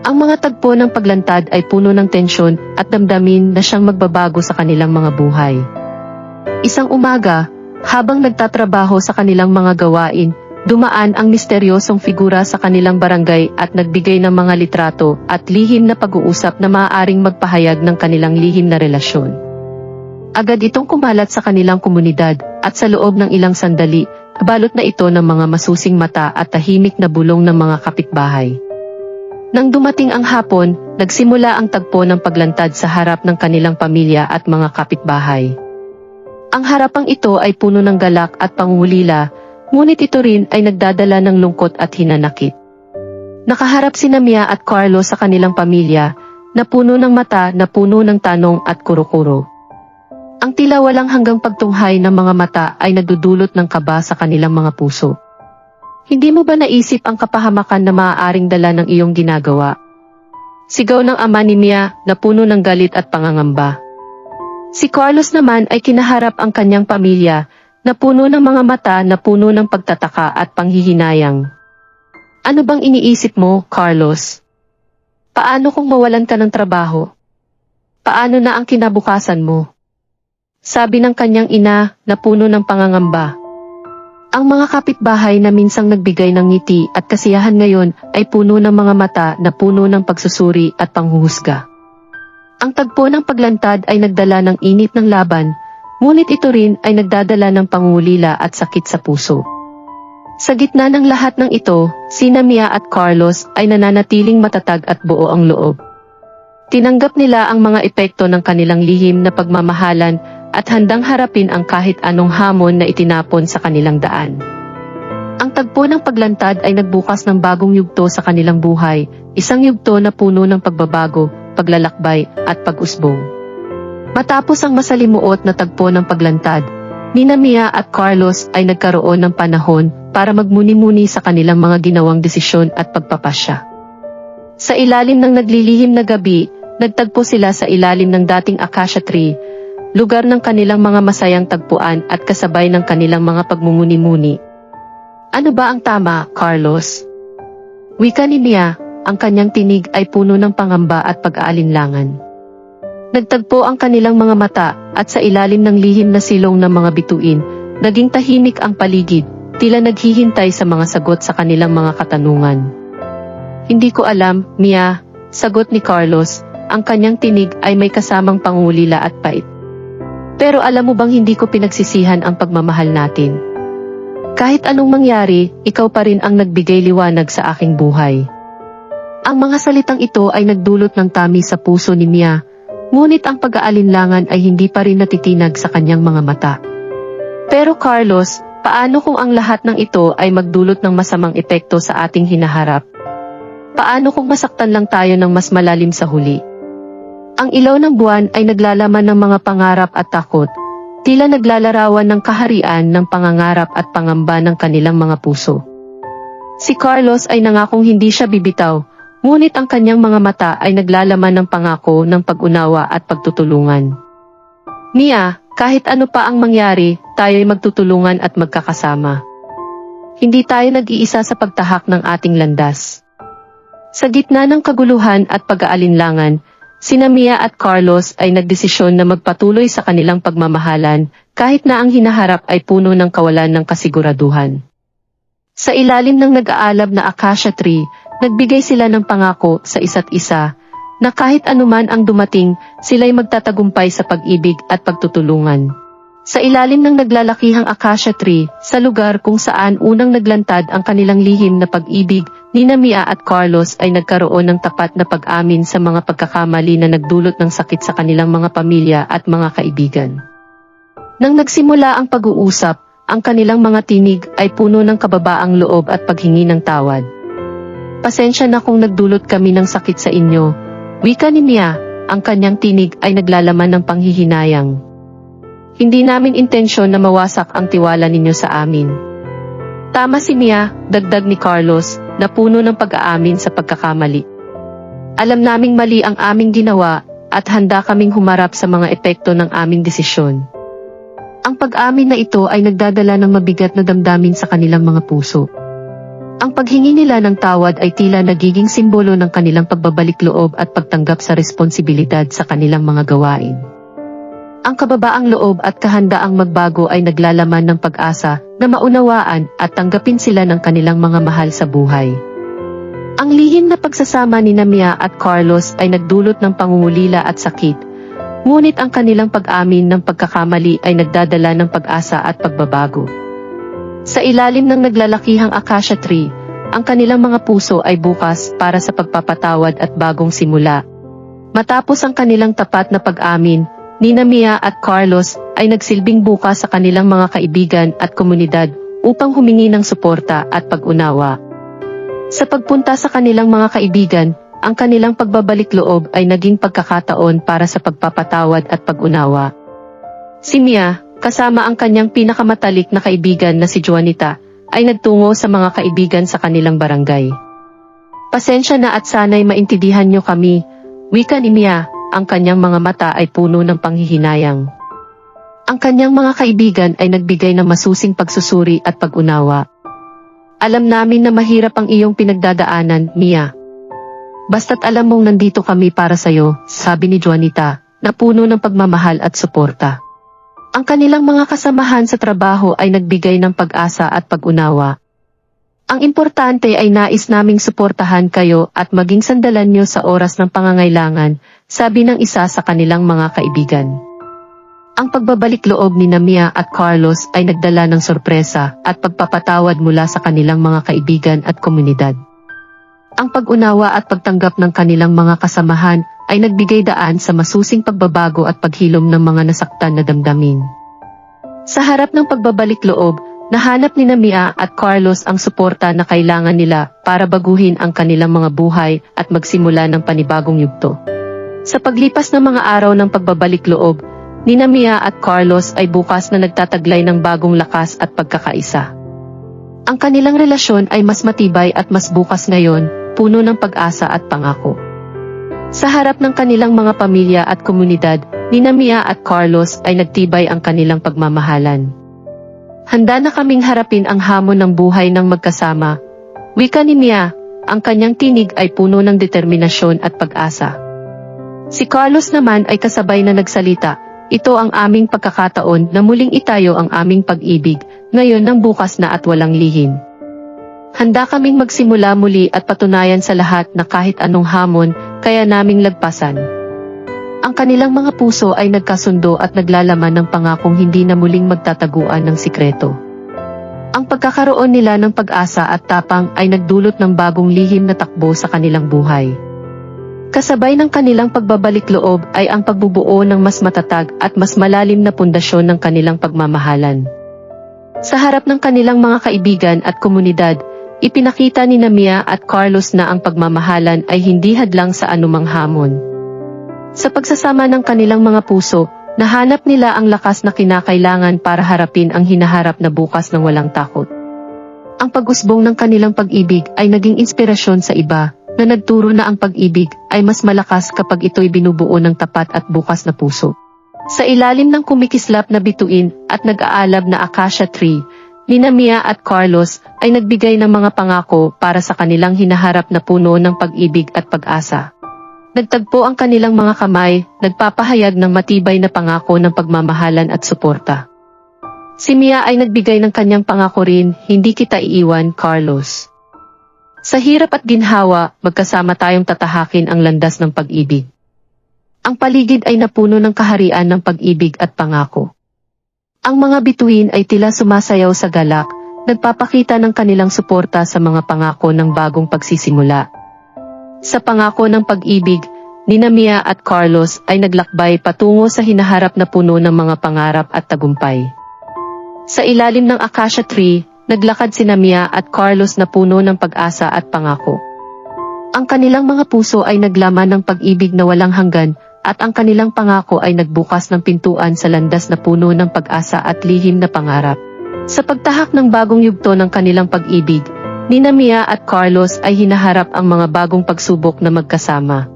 Ang mga tagpo ng paglantad ay puno ng tensyon at damdamin na siyang magbabago sa kanilang mga buhay. Isang umaga, habang nagtatrabaho sa kanilang mga gawain, dumaan ang misteryosong figura sa kanilang barangay at nagbigay ng mga litrato at lihim na pag-uusap na maaaring magpahayag ng kanilang lihim na relasyon. Agad itong kumalat sa kanilang komunidad at sa loob ng ilang sandali, balot na ito ng mga masusing mata at tahimik na bulong ng mga kapitbahay. Nang dumating ang hapon, nagsimula ang tagpo ng paglantad sa harap ng kanilang pamilya at mga kapitbahay. Ang harapang ito ay puno ng galak at pangungulila, ngunit ito rin ay nagdadala ng lungkot at hinanakit. Nakaharap sina Mia at Carlos sa kanilang pamilya, na puno ng mata na puno ng tanong at kuro-kuro. Ang tila walang hanggang pagtunghay ng mga mata ay nagdudulot ng kaba sa kanilang mga puso. Hindi mo ba naisip ang kapahamakan na maaaring dala ng iyong ginagawa? Sigaw ng ama ni Mia na puno ng galit at pangangamba. Si Carlos naman ay kinaharap ang kanyang pamilya na puno ng mga mata na puno ng pagtataka at panghihinayang. Ano bang iniisip mo, Carlos? Paano kung mawalan ka ng trabaho? Paano na ang kinabukasan mo? Sabi ng kanyang ina na puno ng pangangamba. Ang mga kapitbahay na minsang nagbigay ng ngiti at kasiyahan ngayon ay puno ng mga mata na puno ng pagsusuri at panghuhusga. Ang tagpo ng paglantad ay nagdala ng init ng laban, ngunit ito rin ay nagdadala ng pangulila at sakit sa puso. Sa gitna ng lahat ng ito, sina Mia at Carlos ay nananatiling matatag at buo ang loob. Tinanggap nila ang mga epekto ng kanilang lihim na pagmamahalan at handang harapin ang kahit anong hamon na itinapon sa kanilang daan. Ang tagpo ng paglantad ay nagbukas ng bagong yugto sa kanilang buhay, isang yugto na puno ng pagbabago, paglalakbay, at pag-usbong. Matapos ang masalimuot na tagpo ng paglantad, nina Mia at Carlos ay nagkaroon ng panahon para magmuni-muni sa kanilang mga ginawang desisyon at pagpapasya. Sa ilalim ng naglilihim na gabi, nagtagpo sila sa ilalim ng dating acacia tree, lugar ng kanilang mga masayang tagpuan at kasabay ng kanilang mga pagmumuni-muni. Ano ba ang tama, Carlos? Wika ni Mia, ang kanyang tinig ay puno ng pangamba at pag-aalinlangan. Nagtagpo ang kanilang mga mata at sa ilalim ng lihim na silong ng mga bituin, naging tahimik ang paligid, tila naghihintay sa mga sagot sa kanilang mga katanungan. Hindi ko alam, Mia, sagot ni Carlos, ang kanyang tinig ay may kasamang pangulila at pait. Pero alam mo bang hindi ko pinagsisihan ang pagmamahal natin? Kahit anong mangyari, ikaw pa rin ang nagbigay liwanag sa aking buhay. Ang mga salitang ito ay nagdulot ng tamis sa puso ni Mia, ngunit ang pag-aalinlangan ay hindi pa rin natitinag sa kanyang mga mata. Pero Carlos, paano kung ang lahat ng ito ay magdulot ng masamang epekto sa ating hinaharap? Paano kung masaktan lang tayo ng mas malalim sa huli? Ang ilaw ng buwan ay naglalaman ng mga pangarap at takot, tila naglalarawan ng kaharian ng pangangarap at pangamba ng kanilang mga puso. Si Carlos ay nangakong hindi siya bibitaw, ngunit ang kanyang mga mata ay naglalaman ng pangako ng pag-unawa at pagtutulungan. Mia, kahit ano pa ang mangyari, tayo'y magtutulungan at magkakasama. Hindi tayo nag-iisa sa pagtahak ng ating landas. Sa gitna ng kaguluhan at pag-aalinlangan, sina Mia at Carlos ay nagdesisyon na magpatuloy sa kanilang pagmamahalan, kahit na ang hinaharap ay puno ng kawalan ng kasiguraduhan. Sa ilalim ng nag-aalab na acacia tree, nagbigay sila ng pangako sa isa't isa, na kahit anuman ang dumating, sila'y magtatagumpay sa pag-ibig at pagtutulungan. Sa ilalim ng naglalakihang acacia tree, sa lugar kung saan unang naglantad ang kanilang lihim na pag-ibig, nina Mia at Carlos ay nagkaroon ng tapat na pag-amin sa mga pagkakamali na nagdulot ng sakit sa kanilang mga pamilya at mga kaibigan. Nang nagsimula ang pag-uusap, ang kanilang mga tinig ay puno ng kababaang loob at paghingi ng tawad. Pasensya na kung nagdulot kami ng sakit sa inyo, wika ni Mia, ang kanyang tinig ay naglalaman ng panghihinayang. Hindi namin intensyon na mawasak ang tiwala ninyo sa amin. Tama si Mia, dagdag ni Carlos, na puno ng pag-aamin sa pagkakamali. Alam naming mali ang aming ginawa, at handa kaming humarap sa mga epekto ng aming desisyon. Ang pag-amin na ito ay nagdadala ng mabigat na damdamin sa kanilang mga puso. Ang paghingi nila ng tawad ay tila nagiging simbolo ng kanilang pagbabalik loob at pagtanggap sa responsibilidad sa kanilang mga gawain. Ang kababaang loob at kahandaang magbago ay naglalaman ng pag-asa na maunawaan at tanggapin sila ng kanilang mga mahal sa buhay. Ang lihim na pagsasama ni Mia at Carlos ay nagdulot ng pangungulila at sakit, ngunit ang kanilang pag-amin ng pagkakamali ay nagdadala ng pag-asa at pagbabago. Sa ilalim ng naglalakihang acacia tree, ang kanilang mga puso ay bukas para sa pagpapatawad at bagong simula. Matapos ang kanilang tapat na pag-amin, ni Mia at Carlos ay nagsilbing bukas sa kanilang mga kaibigan at komunidad upang humingi ng suporta at pag-unawa. Sa pagpunta sa kanilang mga kaibigan, ang kanilang pagbabalik loob ay naging pagkakataon para sa pagpapatawad at pag-unawa. Si Mia, kasama ang kanyang pinakamatalik na kaibigan na si Juanita, ay nagtungo sa mga kaibigan sa kanilang barangay. "Pasensya na at sana'y maintindihan niyo kami," wika ni Mia, ang kanyang mga mata ay puno ng panghihinayang. Ang kanyang mga kaibigan ay nagbigay ng masusing pagsusuri at pag-unawa. "Alam namin na mahirap ang iyong pinagdadaanan, Mia. Basta't alam mong nandito kami para sa'yo," sabi ni Juanita, na puno ng pagmamahal at suporta. Ang kanilang mga kasamahan sa trabaho ay nagbigay ng pag-asa at pag-unawa. "Ang importante ay nais naming suportahan kayo at maging sandalan nyo sa oras ng pangangailangan," sabi ng isa sa kanilang mga kaibigan. Ang pagbabalik loob ni Mia at Carlos ay nagdala ng sorpresa at pagpapatawad mula sa kanilang mga kaibigan at komunidad. Ang pag-unawa at pagtanggap ng kanilang mga kasamahan ay nagbigay daan sa masusing pagbabago at paghilom ng mga nasaktan na damdamin. Sa harap ng pagbabalik loob, nahanap ni Mia at Carlos ang suporta na kailangan nila para baguhin ang kanilang mga buhay at magsimula ng panibagong yugto. Sa paglipas ng mga araw ng pagbabalik loob, ni Mia at Carlos ay bukas na nagtataglay ng bagong lakas at pagkakaisa. Ang kanilang relasyon ay mas matibay at mas bukas ngayon, puno ng pag-asa at pangako. Sa harap ng kanilang mga pamilya at komunidad, ni Mia at Carlos ay nagtibay ang kanilang pagmamahalan. "Handa na kaming harapin ang hamon ng buhay ng magkasama," wika ni Mia, ang kanyang tinig ay puno ng determinasyon at pag-asa. Si Carlos naman ay kasabay na nagsalita, "Ito ang aming pagkakataon na muling itayo ang aming pag-ibig, ngayon ng bukas na at walang lihim. Handa kaming magsimula muli at patunayan sa lahat na kahit anong hamon, kaya naming lagpasan." Ang kanilang mga puso ay nagkasundo at naglalaman ng pangakong hindi na muling magtataguan ng sikreto. Ang pagkakaroon nila ng pag-asa at tapang ay nagdulot ng bagong lihim na takbo sa kanilang buhay. Kasabay ng kanilang pagbabalik loob ay ang pagbubuo ng mas matatag at mas malalim na pundasyon ng kanilang pagmamahalan. Sa harap ng kanilang mga kaibigan at komunidad, ipinakita ni Mia at Carlos na ang pagmamahalan ay hindi hadlang sa anumang hamon. Sa pagsasama ng kanilang mga puso, nahanap nila ang lakas na kinakailangan para harapin ang hinaharap na bukas ng walang takot. Ang pag-usbong ng kanilang pag-ibig ay naging inspirasyon sa iba, na nagturo na ang pag-ibig ay mas malakas kapag ito'y binubuo ng tapat at bukas na puso. Sa ilalim ng kumikislap na bituin at nag-aalab na acacia tree, ni Mia at Carlos ay nagbigay ng mga pangako para sa kanilang hinaharap na puno ng pag-ibig at pag-asa. Nagtagpo ang kanilang mga kamay, nagpapahayag ng matibay na pangako ng pagmamahalan at suporta. Si Mia ay nagbigay ng kanyang pangako rin, "Hindi kita iiwan, Carlos. Sa hirap at ginhawa, magkasama tayong tatahakin ang landas ng pag-ibig." Ang paligid ay napuno ng kaharian ng pag-ibig at pangako. Ang mga bituin ay tila sumasayaw sa galak, nagpapakita ng kanilang suporta sa mga pangako ng bagong pagsisimula. Sa pangako ng pag-ibig, ni Mia at Carlos ay naglakbay patungo sa hinaharap na puno ng mga pangarap at tagumpay. Sa ilalim ng acacia tree, naglakad si Mia at Carlos na puno ng pag-asa at pangako. Ang kanilang mga puso ay naglaman ng pag-ibig na walang hanggan, at ang kanilang pangako ay nagbukas ng pintuan sa landas na puno ng pag-asa at lihim na pangarap. Sa pagtahak ng bagong yugto ng kanilang pag-ibig, ni Mia at Carlos ay hinaharap ang mga bagong pagsubok na magkasama.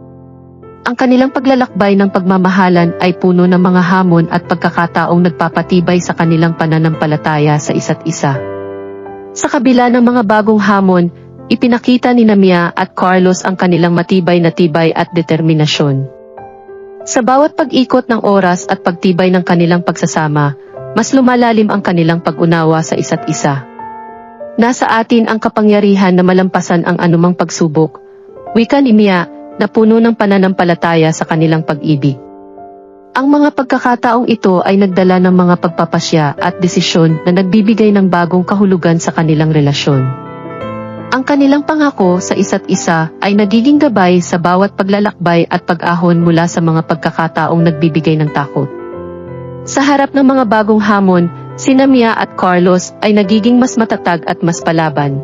Ang kanilang paglalakbay ng pagmamahalan ay puno ng mga hamon at pagkakataong nagpapatibay sa kanilang pananampalataya sa isa't isa. Sa kabila ng mga bagong hamon, ipinakita ni Mia at Carlos ang kanilang matibay na tibay at determinasyon. Sa bawat pag-ikot ng oras at pagtibay ng kanilang pagsasama, mas lumalalim ang kanilang pag-unawa sa isa't isa. Nasa atin ang kapangyarihan na malampasan ang anumang pagsubok, wika ni Mia, na puno ng pananampalataya sa kanilang pag-ibig. Ang mga pagkakataong ito ay nagdala ng mga pagpapasya at desisyon na nagbibigay ng bagong kahulugan sa kanilang relasyon. Ang kanilang pangako sa isa't isa ay nagiging gabay sa bawat paglalakbay at pag-ahon mula sa mga pagkakataong nagbibigay ng takot. Sa harap ng mga bagong hamon, sina Mia at Carlos ay nagiging mas matatag at mas palaban.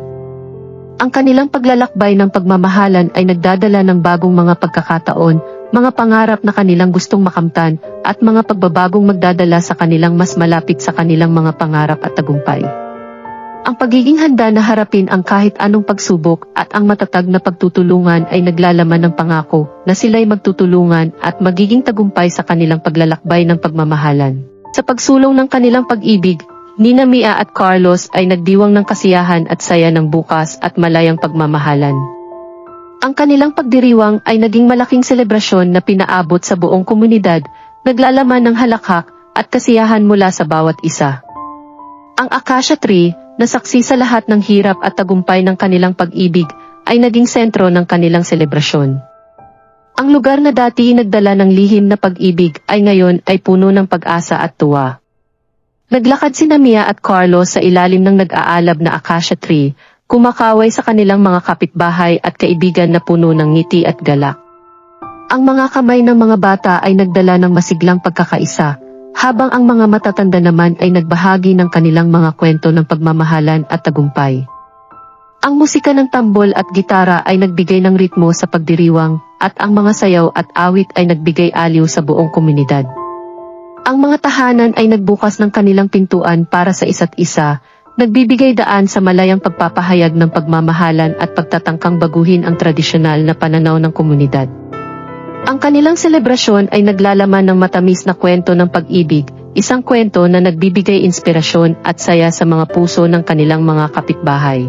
Ang kanilang paglalakbay ng pagmamahalan ay nagdadala ng bagong mga pagkakataon, mga pangarap na kanilang gustong makamtan, at mga pagbabagong magdadala sa kanilang mas malapit sa kanilang mga pangarap at tagumpay. Ang pagiging handa na harapin ang kahit anong pagsubok at ang matatag na pagtutulungan ay naglalaman ng pangako na sila'y magtutulungan at magiging tagumpay sa kanilang paglalakbay ng pagmamahalan. Sa pagsulong ng kanilang pag-ibig, nina Mia at Carlos ay nagdiwang ng kasiyahan at saya ng bukas at malayang pagmamahalan. Ang kanilang pagdiriwang ay naging malaking selebrasyon na pinaabot sa buong komunidad, naglalaman ng halakhak at kasiyahan mula sa bawat isa. Ang Acacia Tree, na saksi sa lahat ng hirap at tagumpay ng kanilang pag-ibig, ay naging sentro ng kanilang selebrasyon. Ang lugar na dati nagdala ng lihim na pag-ibig ay ngayon ay puno ng pag-asa at tuwa. Naglakad sina Mia at Carlos sa ilalim ng nag-aalab na Acacia Tree, kumakaway sa kanilang mga kapitbahay at kaibigan na puno ng ngiti at galak. Ang mga kamay ng mga bata ay nagdala ng masiglang pagkakaisa, habang ang mga matatanda naman ay nagbahagi ng kanilang mga kwento ng pagmamahalan at tagumpay. Ang musika ng tambol at gitara ay nagbigay ng ritmo sa pagdiriwang, at ang mga sayaw at awit ay nagbigay aliw sa buong komunidad. Ang mga tahanan ay nagbukas ng kanilang pintuan para sa isa't isa, nagbibigay daan sa malayang pagpapahayag ng pagmamahalan at pagtatangkang baguhin ang tradisyonal na pananaw ng komunidad. Ang kanilang selebrasyon ay naglalaman ng matamis na kwento ng pag-ibig, isang kwento na nagbibigay inspirasyon at saya sa mga puso ng kanilang mga kapitbahay.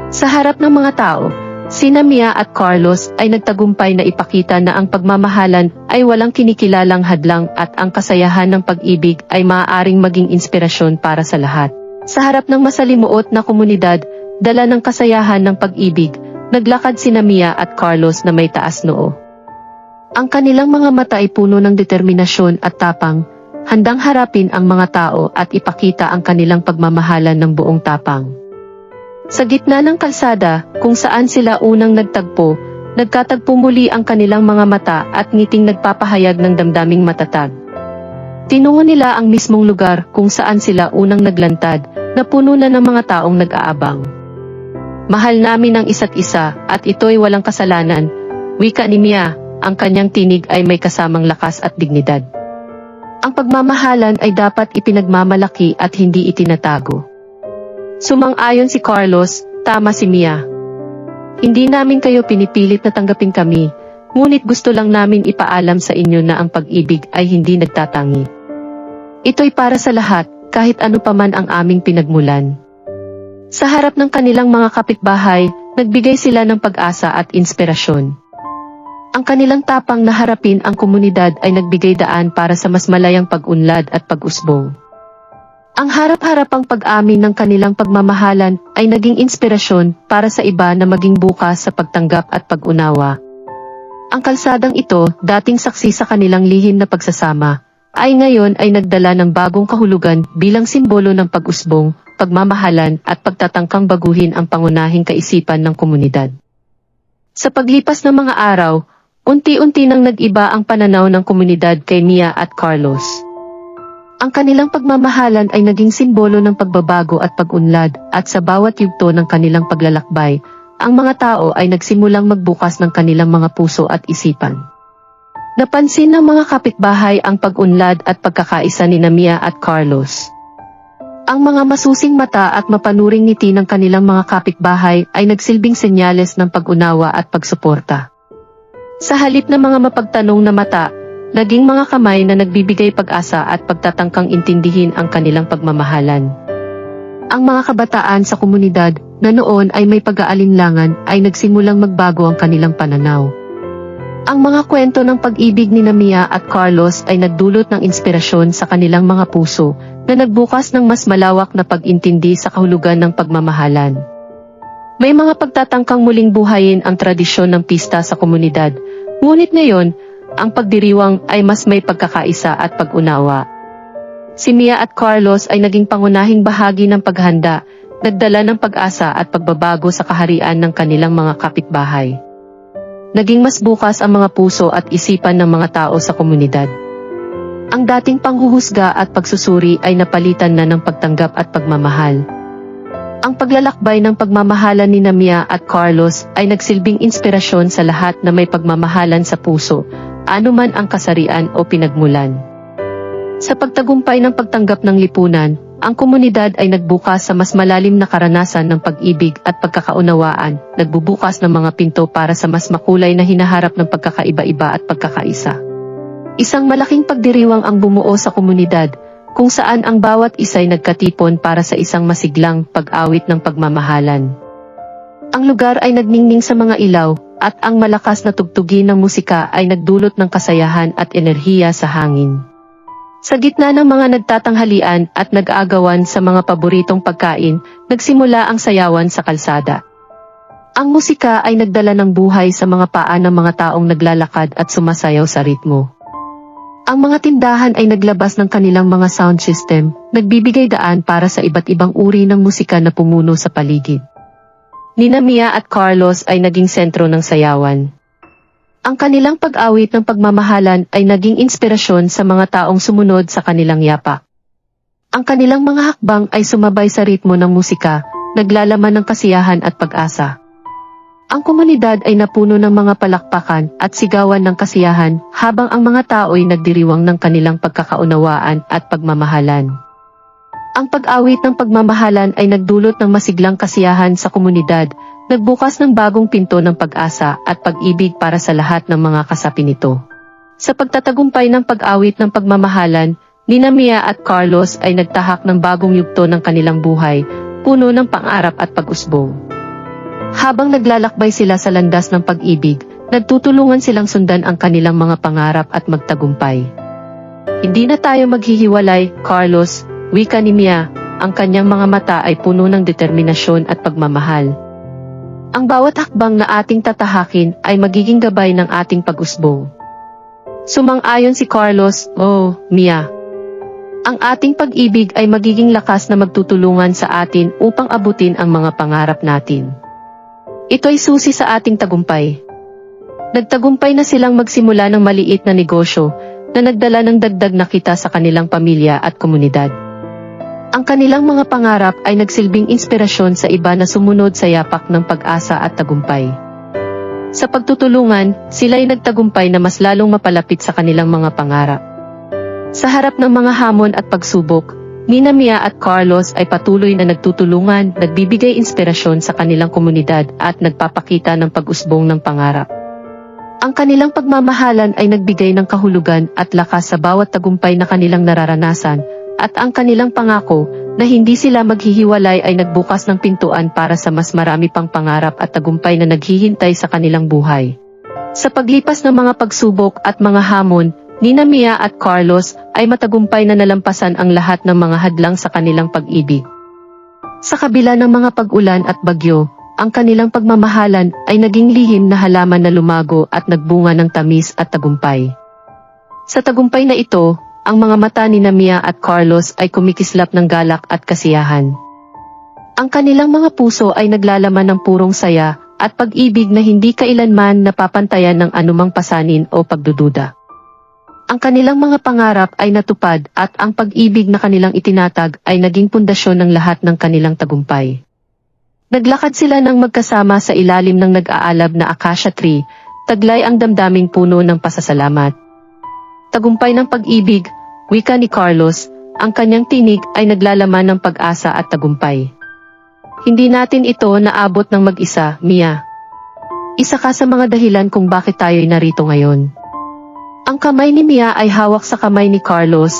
Sa harap ng mga tao, sina Mia at Carlos ay nagtagumpay na ipakita na ang pagmamahalan ay walang kinikilalang hadlang at ang kasayahan ng pag-ibig ay maaaring maging inspirasyon para sa lahat. Sa harap ng masalimuot na komunidad, dala ng kasayahan ng pag-ibig, naglakad sina Mia at Carlos na may taas noo. Ang kanilang mga mata ay puno ng determinasyon at tapang, handang harapin ang mga tao at ipakita ang kanilang pagmamahalan ng buong tapang. Sa gitna ng kalsada, kung saan sila unang nagtagpo, nagkatagpo muli ang kanilang mga mata at ngiting nagpapahayag ng damdaming matatag. Tinungo nila ang mismong lugar kung saan sila unang naglantad, na puno na ng mga taong nag-aabang. Mahal namin ang isa't isa at ito'y walang kasalanan, wika ni Mia. Ang kanyang tinig ay may kasamang lakas at dignidad. Ang pagmamahalan ay dapat ipinagmamalaki at hindi itinatago. Sumang-ayon si Carlos, tama si Mia. Hindi namin kayo pinipilit na tanggapin kami, ngunit gusto lang namin ipaalam sa inyo na ang pag-ibig ay hindi nagtatangi. Ito'y para sa lahat, kahit ano paman ang aming pinagmulan. Sa harap ng kanilang mga kapitbahay, nagbigay sila ng pag-asa at inspirasyon. Ang kanilang tapang na harapin ang komunidad ay nagbigay daan para sa mas malayang pag-unlad at pag-usbong. Ang harap-harapang pag-amin ng kanilang pagmamahalan ay naging inspirasyon para sa iba na maging bukas sa pagtanggap at pag-unawa. Ang kalsadang ito, dating saksi sa kanilang lihim na pagsasama, ay ngayon ay nagdala ng bagong kahulugan bilang simbolo ng pag-usbong, pagmamahalan at pagtatangkang baguhin ang pangunahing kaisipan ng komunidad. Sa paglipas ng mga araw, unti-unti nang nag-iba ang pananaw ng komunidad kay Mia at Carlos. Ang kanilang pagmamahalan ay naging simbolo ng pagbabago at pag-unlad, at sa bawat yugto ng kanilang paglalakbay, ang mga tao ay nagsimulang magbukas ng kanilang mga puso at isipan. Napansin ng mga kapitbahay ang pag-unlad at pagkakaisa ni Mia at Carlos. Ang mga masusing mata at mapanuring ngiti ng kanilang mga kapitbahay ay nagsilbing senyales ng pag-unawa at pagsuporta. Sa halip ng mga mapagtanong na mata, naging mga kamay na nagbibigay pag-asa at pagtatangkang intindihin ang kanilang pagmamahalan. Ang mga kabataan sa komunidad, na noon ay may pag-aalinlangan, ay nagsimulang magbago ang kanilang pananaw. Ang mga kwento ng pag-ibig ni Mia at Carlos ay nagdulot ng inspirasyon sa kanilang mga puso, na nagbukas ng mas malawak na pag-intindi sa kahulugan ng pagmamahalan. May mga pagtatangkang muling buhayin ang tradisyon ng pista sa komunidad, ngunit ngayon, ang pagdiriwang ay mas may pagkakaisa at pag-unawa. Si Mia at Carlos ay naging pangunahing bahagi ng paghanda, nagdala ng pag-asa at pagbabago sa kaharian ng kanilang mga kapitbahay. Naging mas bukas ang mga puso at isipan ng mga tao sa komunidad. Ang dating panghuhusga at pagsusuri ay napalitan na ng pagtanggap at pagmamahal. Ang paglalakbay ng pagmamahalan ni Mia at Carlos ay nagsilbing inspirasyon sa lahat na may pagmamahalan sa puso, anuman ang kasarian o pinagmulan. Sa pagtagumpay ng pagtanggap ng lipunan, ang komunidad ay nagbukas sa mas malalim na karanasan ng pag-ibig at pagkakaunawaan, nagbubukas ng mga pinto para sa mas makulay na hinaharap ng pagkakaiba-iba at pagkakaisa. Isang malaking pagdiriwang ang bumuo sa komunidad, kung saan ang bawat isa'y nagkatipon para sa isang masiglang pag-awit ng pagmamahalan. Ang lugar ay nagningning sa mga ilaw, at ang malakas na tugtugin ng musika ay nagdulot ng kasayahan at enerhiya sa hangin. Sa gitna ng mga nagtatanghalian at nag-aagawan sa mga paboritong pagkain, nagsimula ang sayawan sa kalsada. Ang musika ay nagdala ng buhay sa mga paa ng mga taong naglalakad at sumasayaw sa ritmo. Ang mga tindahan ay naglabas ng kanilang mga sound system, nagbibigay daan para sa iba't ibang uri ng musika na pumuno sa paligid. Nina Mia at Carlos ay naging sentro ng sayawan. Ang kanilang pag-awit ng pagmamahalan ay naging inspirasyon sa mga taong sumunod sa kanilang yapak. Ang kanilang mga hakbang ay sumabay sa ritmo ng musika, naglalaman ng kasiyahan at pag-asa. Ang komunidad ay napuno ng mga palakpakan at sigawan ng kasiyahan habang ang mga tao ay nagdiriwang ng kanilang pagkakaunawaan at pagmamahalan. Ang pag-awit ng pagmamahalan ay nagdulot ng masiglang kasiyahan sa komunidad, nagbukas ng bagong pinto ng pag-asa at pag-ibig para sa lahat ng mga kasapi nito. Sa pagtatagumpay ng pag-awit ng pagmamahalan, Nina Mia at Carlos ay nagtahak ng bagong yugto ng kanilang buhay, puno ng pangarap at pag-usbong. Habang naglalakbay sila sa landas ng pag-ibig, nagtutulungan silang sundan ang kanilang mga pangarap at magtagumpay. Hindi na tayo maghihiwalay, Carlos, wika ni Mia, ang kanyang mga mata ay puno ng determinasyon at pagmamahal. Ang bawat hakbang na ating tatahakin ay magiging gabay ng ating pag-usbong. Sumang-ayon si Carlos, oh, Mia. Ang ating pag-ibig ay magiging lakas na magtutulungan sa atin upang abutin ang mga pangarap natin. Ito ay susi sa ating tagumpay. Nagtagumpay na silang magsimula ng maliit na negosyo na nagdala ng dagdag na kita sa kanilang pamilya at komunidad. Ang kanilang mga pangarap ay nagsilbing inspirasyon sa iba na sumunod sa yapak ng pag-asa at tagumpay. Sa pagtutulungan, sila ay nagtagumpay na mas lalong mapalapit sa kanilang mga pangarap. Sa harap ng mga hamon at pagsubok, Nina Mia at Carlos ay patuloy na nagtutulungan, nagbibigay inspirasyon sa kanilang komunidad at nagpapakita ng pag-usbong ng pangarap. Ang kanilang pagmamahalan ay nagbigay ng kahulugan at lakas sa bawat tagumpay na kanilang nararanasan, at ang kanilang pangako na hindi sila maghihiwalay ay nagbukas ng pintuan para sa mas marami pang pangarap at tagumpay na naghihintay sa kanilang buhay. Sa paglipas ng mga pagsubok at mga hamon, Nina Mia at Carlos ay matagumpay na nalampasan ang lahat ng mga hadlang sa kanilang pag-ibig. Sa kabila ng mga pag-ulan at bagyo, ang kanilang pagmamahalan ay naging lihim na halaman na lumago at nagbunga ng tamis at tagumpay. Sa tagumpay na ito, ang mga mata ni Mia at Carlos ay kumikislap ng galak at kasiyahan. Ang kanilang mga puso ay naglalaman ng purong saya at pag-ibig na hindi kailanman napapantayan ng anumang pasanin o pagdududa. Ang kanilang mga pangarap ay natupad at ang pag-ibig na kanilang itinatag ay naging pundasyon ng lahat ng kanilang tagumpay. Naglakad sila ng magkasama sa ilalim ng nag-aalab na acacia tree, taglay ang damdaming puno ng pasasalamat. Tagumpay ng pag-ibig, wika ni Carlos, ang kanyang tinig ay naglalaman ng pag-asa at tagumpay. Hindi natin ito naabot ng mag-isa, Mia. Isa ka sa mga dahilan kung bakit tayo'y narito ngayon. Ang kamay ni Mia ay hawak sa kamay ni Carlos,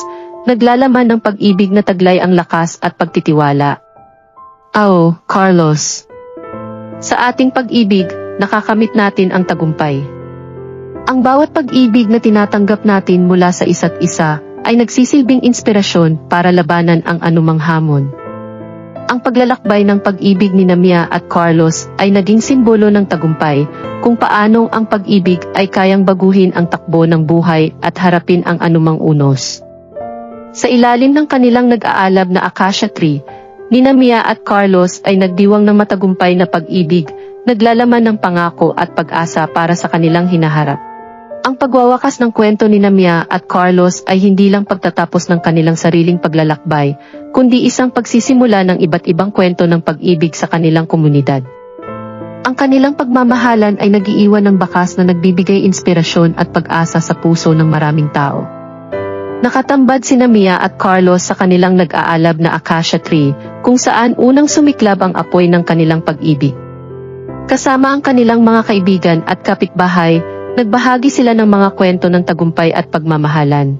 naglalaman ng pag-ibig na taglay ang lakas at pagtitiwala. Oh, Carlos. Sa ating pag-ibig, nakakamit natin ang tagumpay. Ang bawat pag-ibig na tinatanggap natin mula sa isa't isa ay nagsisilbing inspirasyon para labanan ang anumang hamon. Ang paglalakbay ng pag-ibig ni Mia at Carlos ay naging simbolo ng tagumpay, kung paanong ang pag-ibig ay kayang baguhin ang takbo ng buhay at harapin ang anumang unos. Sa ilalim ng kanilang nag-aalab na acacia tree, ni Mia at Carlos ay nagdiwang ng matagumpay na pag-ibig, naglalaman ng pangako at pag-asa para sa kanilang hinaharap. Ang pagwawakas ng kwento ni Mia at Carlos ay hindi lang pagtatapos ng kanilang sariling paglalakbay, kundi isang pagsisimula ng iba't ibang kwento ng pag-ibig sa kanilang komunidad. Ang kanilang pagmamahalan ay nag-iiwan ng bakas na nagbibigay inspirasyon at pag-asa sa puso ng maraming tao. Nakatambad si Mia at Carlos sa kanilang nag-aalab na acacia tree, kung saan unang sumiklab ang apoy ng kanilang pag-ibig. Kasama ang kanilang mga kaibigan at kapitbahay, nagbahagi sila ng mga kwento ng tagumpay at pagmamahalan.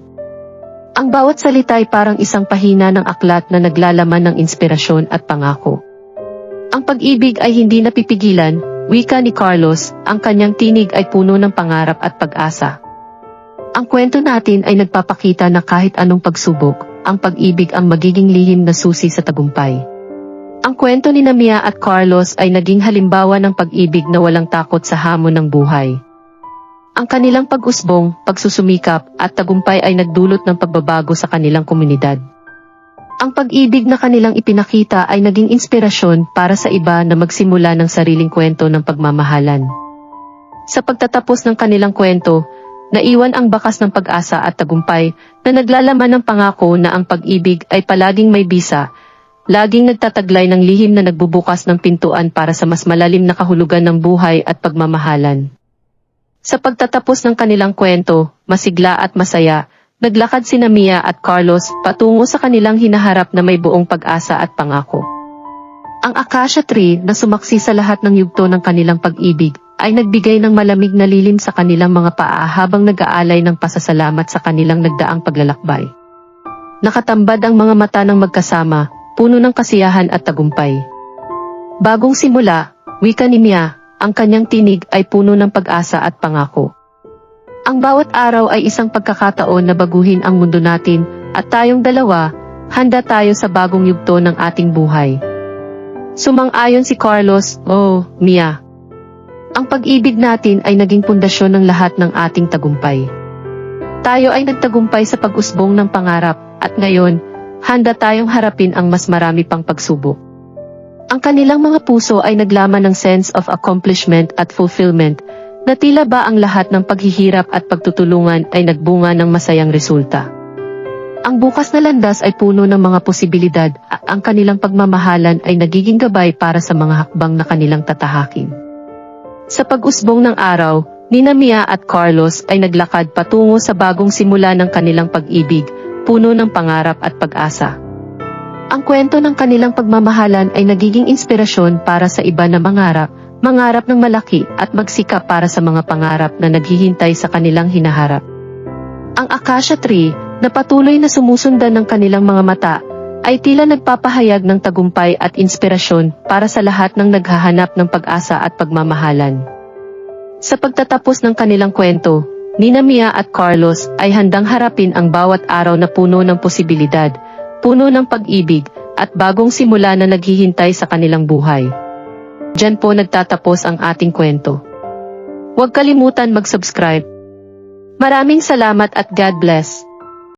Ang bawat salita ay parang isang pahina ng aklat na naglalaman ng inspirasyon at pangako. Ang pag-ibig ay hindi napipigilan, wika ni Carlos, ang kanyang tinig ay puno ng pangarap at pag-asa. Ang kwento natin ay nagpapakita na kahit anong pagsubok, ang pag-ibig ang magiging lihim na susi sa tagumpay. Ang kwento ni Mia at Carlos ay naging halimbawa ng pag-ibig na walang takot sa hamon ng buhay. Ang kanilang pag-usbong, pagsusumikap, at tagumpay ay nagdulot ng pagbabago sa kanilang komunidad. Ang pag-ibig na kanilang ipinakita ay naging inspirasyon para sa iba na magsimula ng sariling kwento ng pagmamahalan. Sa pagtatapos ng kanilang kwento, naiwan ang bakas ng pag-asa at tagumpay na naglalaman ng pangako na ang pag-ibig ay palaging may bisa, laging nagtataglay ng lihim na nagbubukas ng pintuan para sa mas malalim na kahulugan ng buhay at pagmamahalan. Sa pagtatapos ng kanilang kwento, masigla at masaya, naglakad si Mia at Carlos patungo sa kanilang hinaharap na may buong pag-asa at pangako. Ang acacia tree na sumaksi sa lahat ng yugto ng kanilang pag-ibig ay nagbigay ng malamig na lilim sa kanilang mga paa habang nag-aalay ng pasasalamat sa kanilang nagdaang paglalakbay. Nakatambad ang mga mata ng magkasama, puno ng kasiyahan at tagumpay. Bagong simula, wika ni Mia, ang kanyang tinig ay puno ng pag-asa at pangako. Ang bawat araw ay isang pagkakataon na baguhin ang mundo natin, at tayong dalawa, handa tayo sa bagong yugto ng ating buhay. Sumang-ayon si Carlos, Mia. Ang pag-ibig natin ay naging pundasyon ng lahat ng ating tagumpay. Tayo ay nagtagumpay sa pag-usbong ng pangarap, at ngayon, handa tayong harapin ang mas marami pang pagsubok. Ang kanilang mga puso ay naglaman ng sense of accomplishment at fulfillment, na tila ba ang lahat ng paghihirap at pagtutulungan ay nagbunga ng masayang resulta. Ang bukas na landas ay puno ng mga posibilidad at ang kanilang pagmamahalan ay nagiging gabay para sa mga hakbang na kanilang tatahakin. Sa pag-usbong ng araw, ni Mia at Carlos ay naglakad patungo sa bagong simula ng kanilang pag-ibig, puno ng pangarap at pag-asa. Ang kwento ng kanilang pagmamahalan ay nagiging inspirasyon para sa iba na mangarap ng malaki at magsikap para sa mga pangarap na naghihintay sa kanilang hinaharap. Ang acacia tree, na patuloy na sumusundan ng kanilang mga mata, ay tila nagpapahayag ng tagumpay at inspirasyon para sa lahat ng naghahanap ng pag-asa at pagmamahalan. Sa pagtatapos ng kanilang kwento, ni Mia at Carlos ay handang harapin ang bawat araw na puno ng posibilidad, puno ng pag-ibig, at bagong simula na naghihintay sa kanilang buhay. Diyan po nagtatapos ang ating kwento. Huwag kalimutan mag-subscribe. Maraming salamat at God bless.